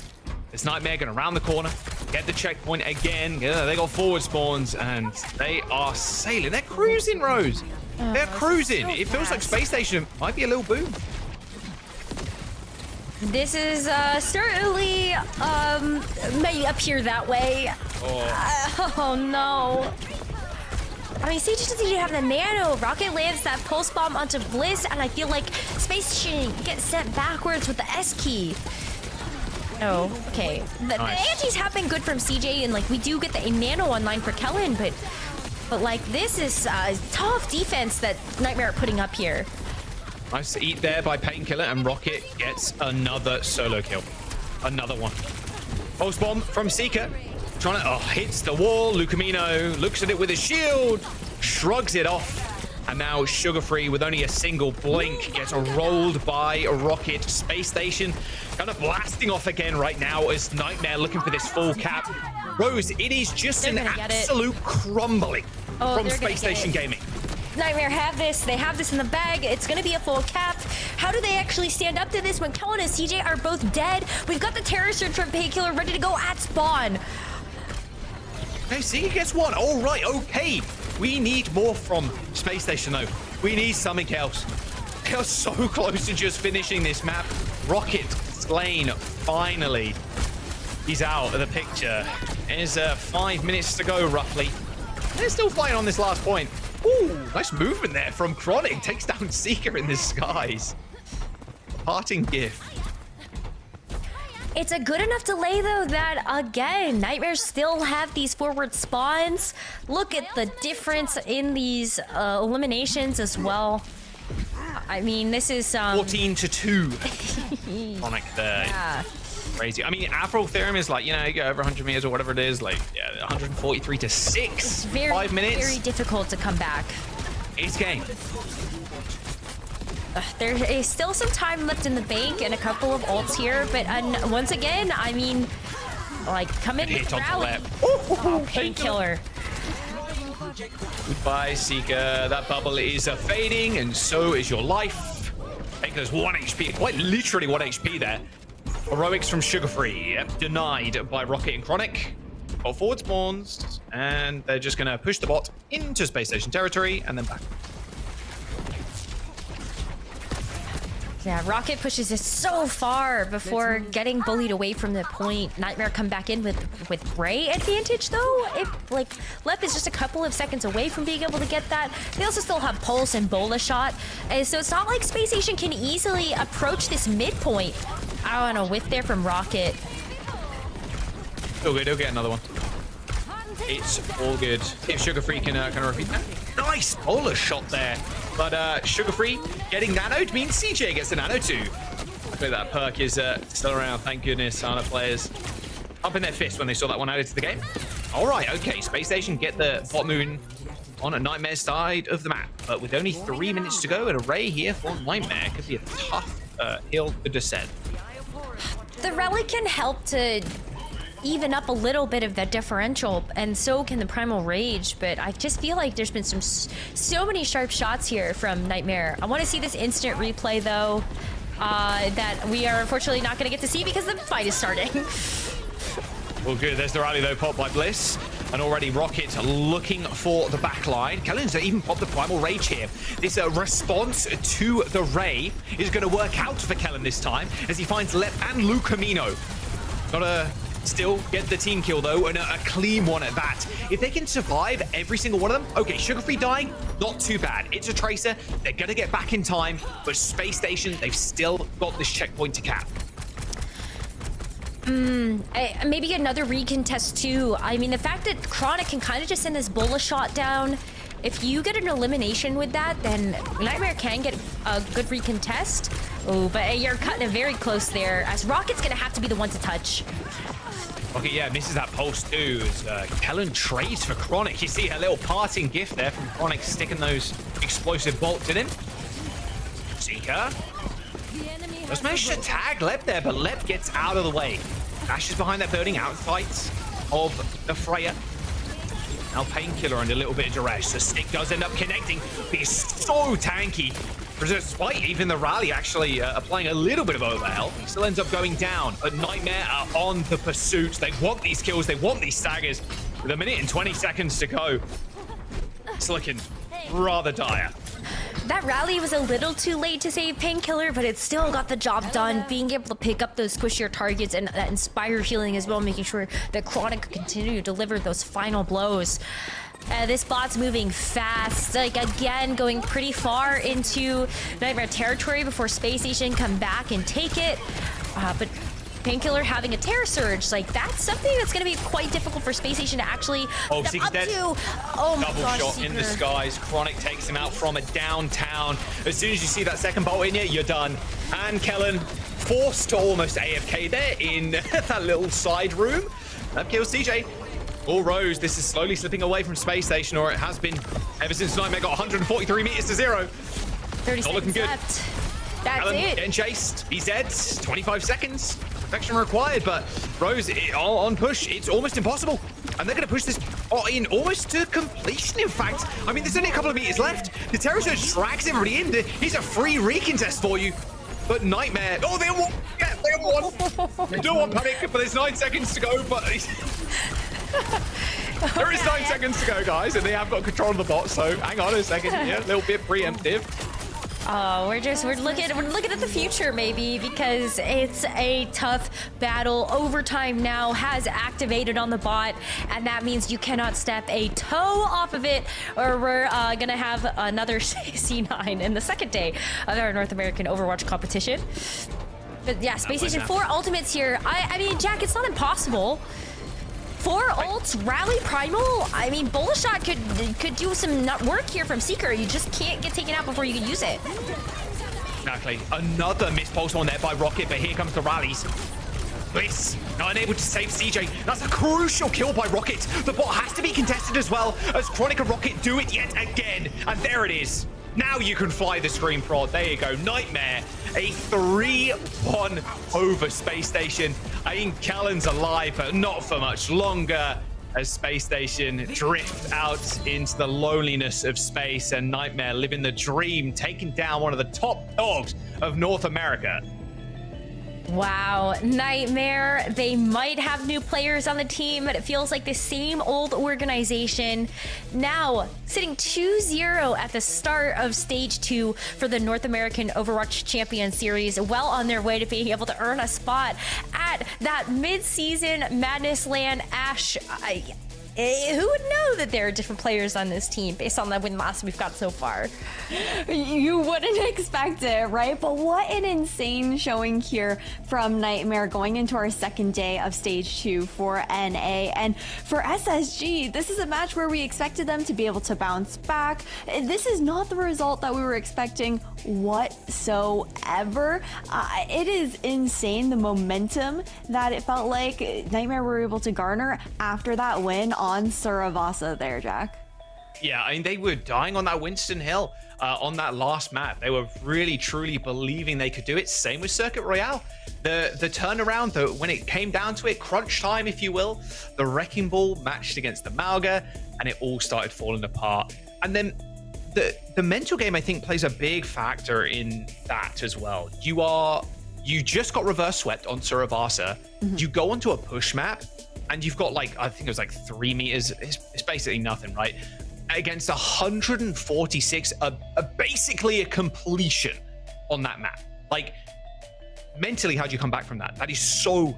This Nightmare going around the corner, get the checkpoint again. Yeah, they got forward spawns and they are sailing. They're cruising, Rose. They're cruising. It feels like Space Station might be a little boom. This is certainly may appear that way. Oh no. I mean, Sage doesn't even have the nano. Rocket lands that pulse bomb onto Bliss, and I feel like Space Station gets sent backwards with the S key. Oh, okay. The antis have been good from CJ, and like we do get the nano online for Kellen, but like this is tough defense that Nightmare are putting up here. Nice eat there by Painkiller, and Rocket gets another solo kill. Another one. Pulse bomb from Seeker. Trying to, hits the wall. Lucamino looks at it with a shield, shrugs it off. And now Sugar Free, with only a single blink, gets rolled by Rocket. Space Station kind of blasting off again right now as Nightmare looking for this full cap. Rose, it is just an absolute crumbling from Space Station Gaming. Nightmare have this. They have this in the bag. It's going to be a full cap. How do they actually stand up to this when Kellen and CJ are both dead? We've got the Terror Surge from Painkiller ready to go at spawn. Okay, see, he gets one. All right, okay. We need more from Space Station, though. We need something else. They are so close to just finishing this map. Rocket slain, finally. He's out of the picture. There's 5 minutes to go, roughly. They're still fighting on this last point. Ooh, nice movement there from Chronic. Takes down Seeker in the skies. Parting gift. It's a good enough delay, though, that, again, Nightmares still have these forward spawns. Look at the difference in these eliminations as well. I mean, this is... 14-2. Chronic there. Yeah. Crazy. I mean, Afro Theorem is like, you know, you go over 100 meters or whatever it is, like, yeah, 143-6. It's very, 5 minutes. very difficult to come back. It's game. There is still some time left in the bank and a couple of ults here, but once again, I mean, like, come in with rally. Oh, Painkiller. Goodbye, Seeker. That bubble is fading, and so is your life. Painkiller's 1 HP, quite literally 1 HP there. Heroics from Sugar Free, denied by Rocket and Chronic. Got forward spawns, and they're just gonna push the bot into Space Station territory and then back. Yeah, Rocket pushes it so far before getting bullied away from the point. Nightmare come back in with Ray advantage, though. If, like, Lep is just a couple of seconds away from being able to get that. They also still have Pulse and Bola Shot. And so it's not like Space Station can easily approach this midpoint. I don't know, whiff there from Rocket. All good, he'll get another one. It's all good. If Sugar Free can repeat that. Nice Bola Shot there. But Sugar Free getting nanoed means CJ gets the nano too. Hopefully that perk is still around. Thank goodness. Ana players up in their fists when they saw that one added to the game. All right, okay. Space Station get the bot moon on a Nightmare side of the map. But with only 3 minutes to go, an array here for Nightmare could be a tough hill to descend. The Relic can help to even up a little bit of that differential, and so can the Primal Rage, but I just feel like there's been so many sharp shots here from Nightmare. I want to see this instant replay, though, that we are unfortunately not going to get to see because the fight is starting. Well, good. There's the rally, though, popped by Bliss. And already Rocket looking for the backline. Kellen's even popped the Primal Rage here. This response to the Ray is going to work out for Kellen this time as he finds Lep and Lucamino. Gotta still get the team kill, though, and a clean one at that. If they can survive every single one of them, okay, Sugar Free dying, not too bad. It's a Tracer. They're going to get back in time, but Space Station, they've still got this checkpoint to cap. Maybe another recontest, too. I mean, the fact that Chronic can kind of just send this Bola Shot down, if you get an elimination with that, then Nightmare can get a good recontest. Oh, but you're cutting it very close there, as Rocket's going to have to be the one to touch. Okay, yeah, misses that pulse too. As Kellen trades for Chronic. You see her little parting gift there from Chronic sticking those explosive bolts in him. Faker. Just managed to tag Lep there, but Lep gets out of the way. Ash is behind that building, out of sight of the Freya. Now Painkiller under a little bit of duress. The stick does end up connecting. He's so tanky. Despite even the rally actually applying a little bit of overhealth, he still ends up going down. But Nightmare are on the pursuit. They want these kills. They want these staggers. With a minute and 20 seconds to go, it's looking rather dire. That rally was a little too late to save Painkiller, but it still got the job done. Being able to pick up those squishier targets and that Inspire healing as well, making sure that Chronic could continue to deliver those final blows. This bot's moving fast, like again, going pretty far into Nightmare territory before Spacestation come back and take it. But Painkiller having a Terror Surge, like that's something that's going to be quite difficult for Spacestation to actually step up dead. to. Oh my Double gosh, shot Seeker. in the skies. Chronic takes him out from a downtown. As soon as you see that second bolt in you, you're done. And Kellen forced to almost AFK there in that little side room. That kills CJ. All Rose, this is slowly slipping away from Spacestation, or it has been ever since Nightmare got 143 meters to 0. 30 Not looking seconds good. left. That's Alan it. getting chased. He's dead. 25 seconds. Perfection required, but Rose on push. It's almost impossible. And they're going to push this in almost to completion, in fact. I mean, there's only a couple of meters left. The Terror Surge drags everybody in. He's a free recontest for you. But Nightmare... Oh, they won! Yeah, they won! They don't want panic, but there's 9 seconds to go, but... There is 9 seconds to go, guys, and they have got control of the bot, so hang on a second. Yeah, a little bit preemptive. Oh, we're looking at the future maybe, because it's a tough battle. Overtime now has activated on the bot, and that means you cannot step a toe off of it, or we're gonna have another C9 in the second day of our North American Overwatch competition. But yeah, Spacestation 4 ultimates here. I mean, Jack, it's not impossible. 4 ults, Rally Primal. I mean, Bullet Shot could do some nut work here from Seeker. You just can't get taken out before you can use it. Exactly. Another missed pulse on there by Rocket, but here comes the rallies. Bliss not unable to save CJ. That's a crucial kill by Rocket. The bot has to be contested as well, as Chronic and Rocket do it yet again. And there it is. Now you can fly the screen prod. There you go. Nightmare. A 3-1 over Spacestation. I think Callan's alive, but not for much longer, as Spacestation drift out into the loneliness of space, and Nightmare living the dream, taking down one of the top dogs of North America. Wow, Nightmare, they might have new players on the team, but it feels like the same old organization. Now, sitting 2-0 at the start of Stage 2 for the North American Overwatch Champion Series, well on their way to being able to earn a spot at that mid-season Madness Land. Ash, who would know that there are different players on this team based on the win-loss we've got so far? You wouldn't expect it, right? But what an insane showing here from Nightmare going into our second day of Stage 2 for NA. And for SSG, this is a match where we expected them to be able to bounce back. This is not the result that we were expecting whatsoever. It is insane, the momentum that it felt like Nightmare were able to garner after that win on Suravasa there, Jack. Yeah, I mean, they were dying on that Winston Hill on that last map. They were really, truly believing they could do it. Same with Circuit Royale. The turnaround, when it came down to it, crunch time, if you will, the Wrecking Ball matched against the Malga, and it all started falling apart. And then the mental game, I think, plays a big factor in that as well. You just got reverse swept on Suravasa. You go onto a push map, and you've got, like, I think it was like 3 meters. It's basically nothing, right? Against 146, basically a completion on that map. Like, mentally, how do you come back from that? That is so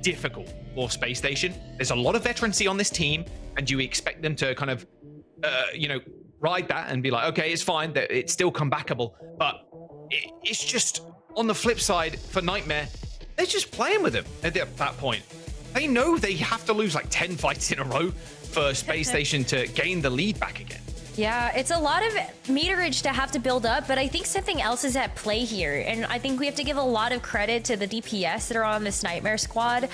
difficult for Space Station. There's a lot of veterancy on this team, and you expect them to kind of, ride that and be like, okay, it's fine, that it's still comebackable. But it's just, on the flip side, for Nightmare, they're just playing with them at that point. They know they have to lose like 10 fights in a row for Space Station to gain the lead back again. Yeah, it's a lot of meterage to have to build up, but I think something else is at play here. And I think we have to give a lot of credit to the DPS that are on this Nightmare squad.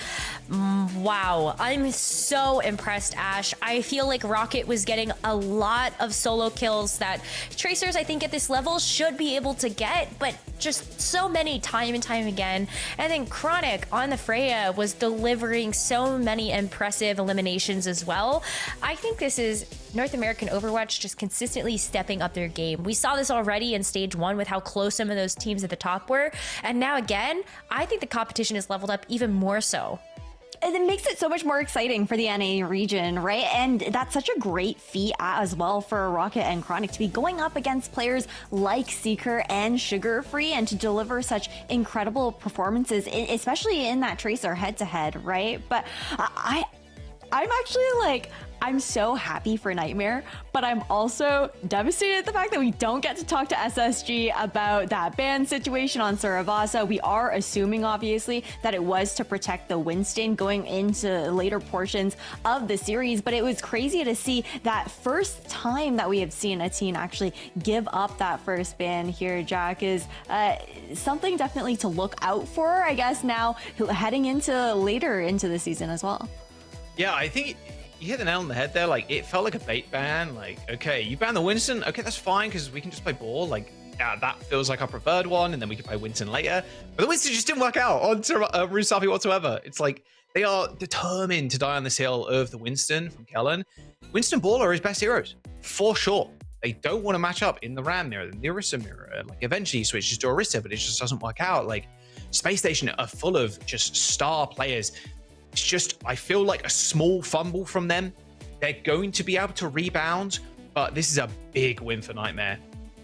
Wow, I'm so impressed, Ash. I feel like Rocket was getting a lot of solo kills that Tracers, I think, at this level should be able to get, but just so many time and time again. And then Chronic on the Freya was delivering so many impressive eliminations as well. I think this is North American Overwatch just consistently stepping up their game. We saw this already in stage 1 with how close some of those teams at the top were. And now again, I think the competition is leveled up even more so. And it makes it so much more exciting for the NA region, right? And that's such a great feat as well for Rocket and Chronic to be going up against players like Seeker and Sugar Free and to deliver such incredible performances, especially in that Tracer head-to-head, right? But I'm actually like, I'm so happy for Nightmare, but I'm also devastated at the fact that we don't get to talk to SSG about that ban situation on Suravasa. We are assuming, obviously, that it was to protect the Winston going into later portions of the series, but it was crazy to see that first time that we have seen a team actually give up that first ban here, Jack, is something definitely to look out for, I guess, now heading into later into the season as well. Yeah, I think you hit the nail on the head there. Like, it felt like a bait ban. Like, okay, you ban the Winston. Okay, that's fine because we can just play ball. Like, yeah, that feels like our preferred one, and then we can play Winston later. But the Winston just didn't work out on Runasapi whatsoever. It's like they are determined to die on this hill of the Winston from Kellen. Winston Ball are his best heroes, for sure. They don't want to match up in the Ram mirror, the Orisa mirror. Like, eventually he switches to Orisa, but it just doesn't work out. Like, Spacestation are full of just star players. It's just, I feel like a small fumble from them. They're going to be able to rebound, but this is a big win for Nightmare.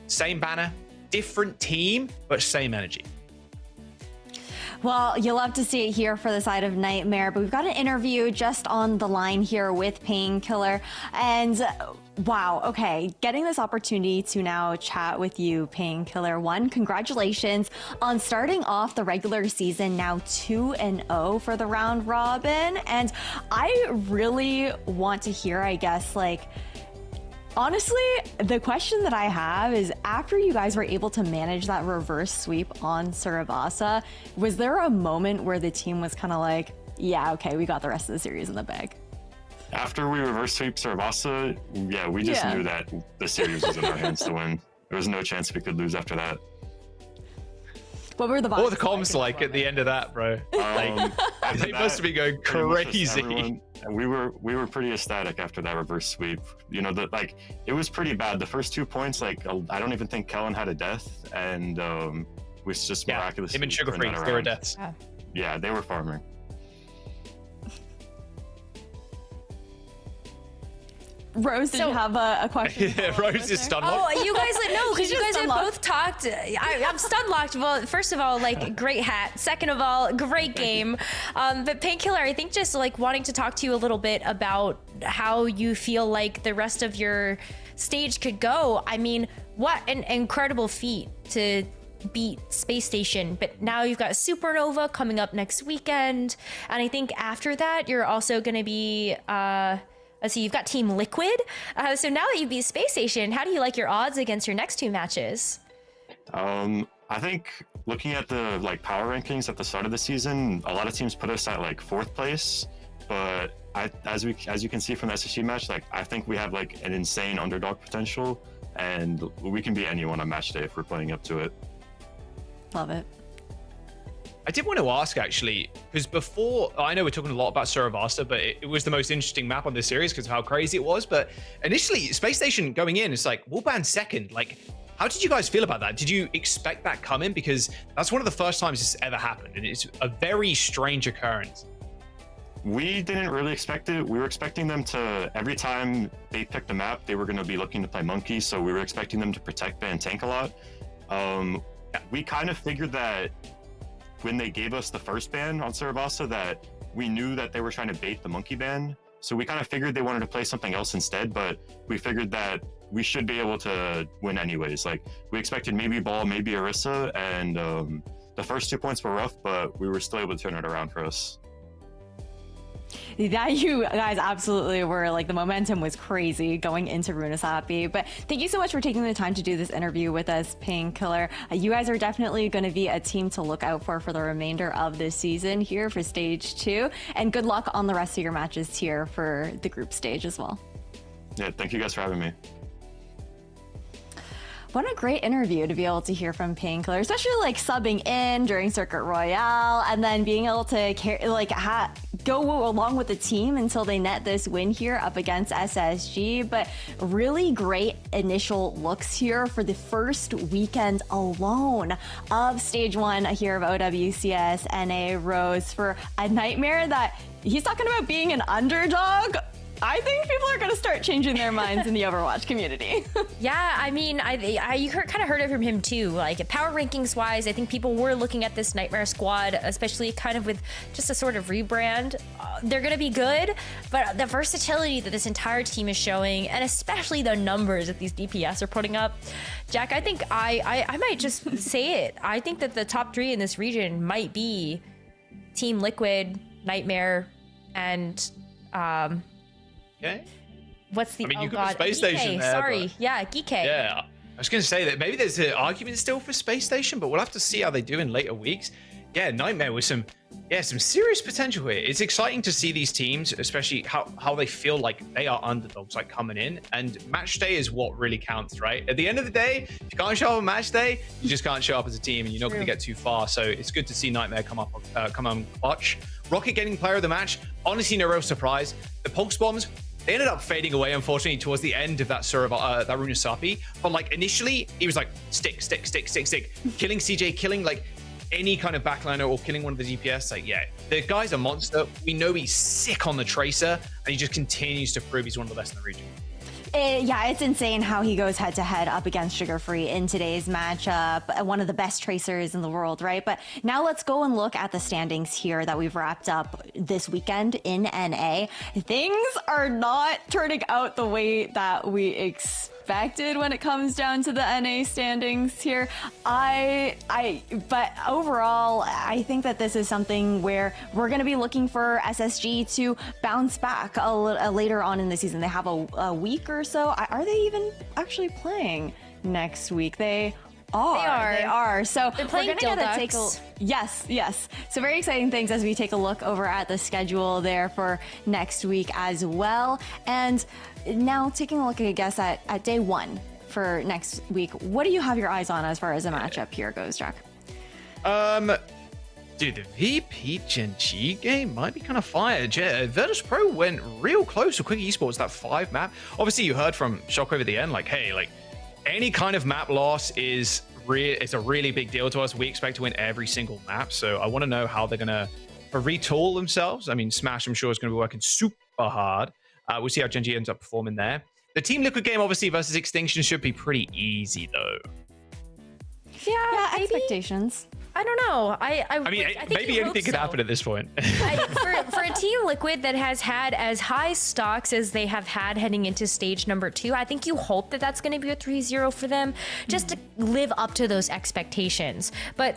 Same banner, different team, but same energy. Well, you'll love to see it here for the side of Nightmare, but we've got an interview just on the line here with Painkiller. And wow, okay, getting this opportunity to now chat with you, Painkiller. One, congratulations on starting off the regular season now 2-0 for the round robin. And I really want to hear, I guess, like, honestly, the question that I have is, after you guys were able to manage that reverse sweep on Suravasa, was there a moment where the team was kind of like, yeah, okay, we got the rest of the series in the bag? After we reverse sweep Suravasa, yeah, we just knew that the series was in our hands to win. There was no chance we could lose after that. What were the What were the comms like at the end of that, bro? They must have been going crazy. We were pretty ecstatic after that reverse sweep. You know, like, it was pretty bad. The first 2 points, like, I don't even think Kellen had a death, and was just miraculous. Him and Sugar Free, 0 deaths. Yeah, they were farming. Rose, did you have a question? Yeah, Rose is stun locked. Oh, you guys no, because She's you guys just have stun-locked. both talked. I'm stun locked. Well, first of all, like, great hat. Second of all, great game. But Painkiller, I think just like wanting to talk to you a little bit about how you feel like the rest of your stage could go. I mean, what an incredible feat to beat Space Station, but now you've got Supernova coming up next weekend, and I think after that you're also going to be let's see, you've got Team Liquid. So now that you beat Space Station, how do you like your odds against your next 2 matches? I think looking at the power rankings at the start of the season, a lot of teams put us at 4th place, but as you can see from the SSG match, I think we have an insane underdog potential, and we can beat anyone on match day if we're playing up to it. Love it. I did want to ask, actually, because before, I know we're talking a lot about Suravasa, but it was the most interesting map on this series because of how crazy it was. But initially, Space Station going in, it's like, we'll ban second. How did you guys feel about that? Did you expect that coming? Because that's one of the first times this ever happened, and it's a very strange occurrence. We didn't really expect it. We were expecting them to, every time they picked a map, they were going to be looking to play monkey, so we were expecting them to protect ban tank a lot. We kind of figured that when they gave us the first ban on Suravasa, that we knew that they were trying to bait the monkey ban. So we kind of figured they wanted to play something else instead, but we figured that we should be able to win anyways. We expected maybe Ball, maybe Orisa, and the first 2 points were rough, but we were still able to turn it around for us. That you guys absolutely were, the momentum was crazy going into Runasapi. But thank you so much for taking the time to do this interview with us, Painkiller. You guys are definitely going to be a team to look out for the remainder of this season here for Stage 2. And good luck on the rest of your matches here for the group stage as well. Yeah, thank you guys for having me. What a great interview to be able to hear from Painkiller, especially like subbing in during Circuit Royale and then being able to go along with the team until they net this win here up against SSG. But really great initial looks here for the first weekend alone of Stage 1 here of OWCS NA Rose for a nightmare that he's talking about being an underdog. I think people are going to start changing their minds in the Overwatch community. Yeah, I mean, you kind of heard it from him too. Like power rankings wise, I think people were looking at this Nightmare squad, especially kind of with just a sort of rebrand. They're going to be good, but the versatility that this entire team is showing, and especially the numbers that these DPS are putting up, Jack, I think I might just say it. I think that the top 3 in this region might be Team Liquid, Nightmare, and Okay. what's the you got the Space Station there, sorry, but- yeah, Geek. Yeah. I was going to say that maybe there's an argument still for Space Station, but we'll have to see how they do in later weeks. Yeah, Nightmare with some serious potential here. It's exciting to see these teams, especially how they feel like they are underdogs, like coming in. And match day is what really counts, right? At the end of the day, if you can't show up on match day, you just can't show up as a team, and you're not going to get too far. So it's good to see Nightmare come on clutch. Rocket getting player of the match. Honestly, no real surprise. The pulse bombs, they ended up fading away, unfortunately, towards the end of that that Runasapi. But like initially, he was like stick, killing CJ, killing like any kind of backliner or killing one of the DPS. Like, yeah, the guy's a monster. We know he's sick on the Tracer, and he just continues to prove he's one of the best in the region. It's insane how he goes head to head up against Sugar Free in today's matchup. One of the best tracers in the world, right? But now let's go and look at the standings here that we've wrapped up this weekend in NA. Things are not turning out the way that we expected when it comes down to the NA standings here. But overall, I think that this is something where we're going to be looking for SSG to bounce back later on in the season. They have a week or so. Are they even actually playing next week? They are. So They're playing we're gonna take Dilducks. Yes. So very exciting things as we take a look over at the schedule there for next week as well. And now taking a look, I guess, at day 1 for next week. What do you have your eyes on as far as the matchup here goes, Jack? Dude, the VP Gen G game might be kind of fired. Yeah, Virtus Pro went real close to Quick Esports, that 5 map. Obviously, you heard from Shockwave at the end, like, hey, like, any kind of map loss is it's a really big deal to us. We expect to win every single map, so I want to know how they're going to retool themselves. I mean, Smash, I'm sure, is going to be working super hard. We'll see how Gen G ends up performing there. The Team Liquid game, obviously, versus Extinction should be pretty easy, though. Yeah, maybe. Expectations. I don't know. I mean, I think maybe you anything hope could so. happen at this point. For a Team Liquid that has had as high stocks as they have had heading into stage number 2, I think you hope that that's going to be a 3-0 for them, just to live up to those expectations. But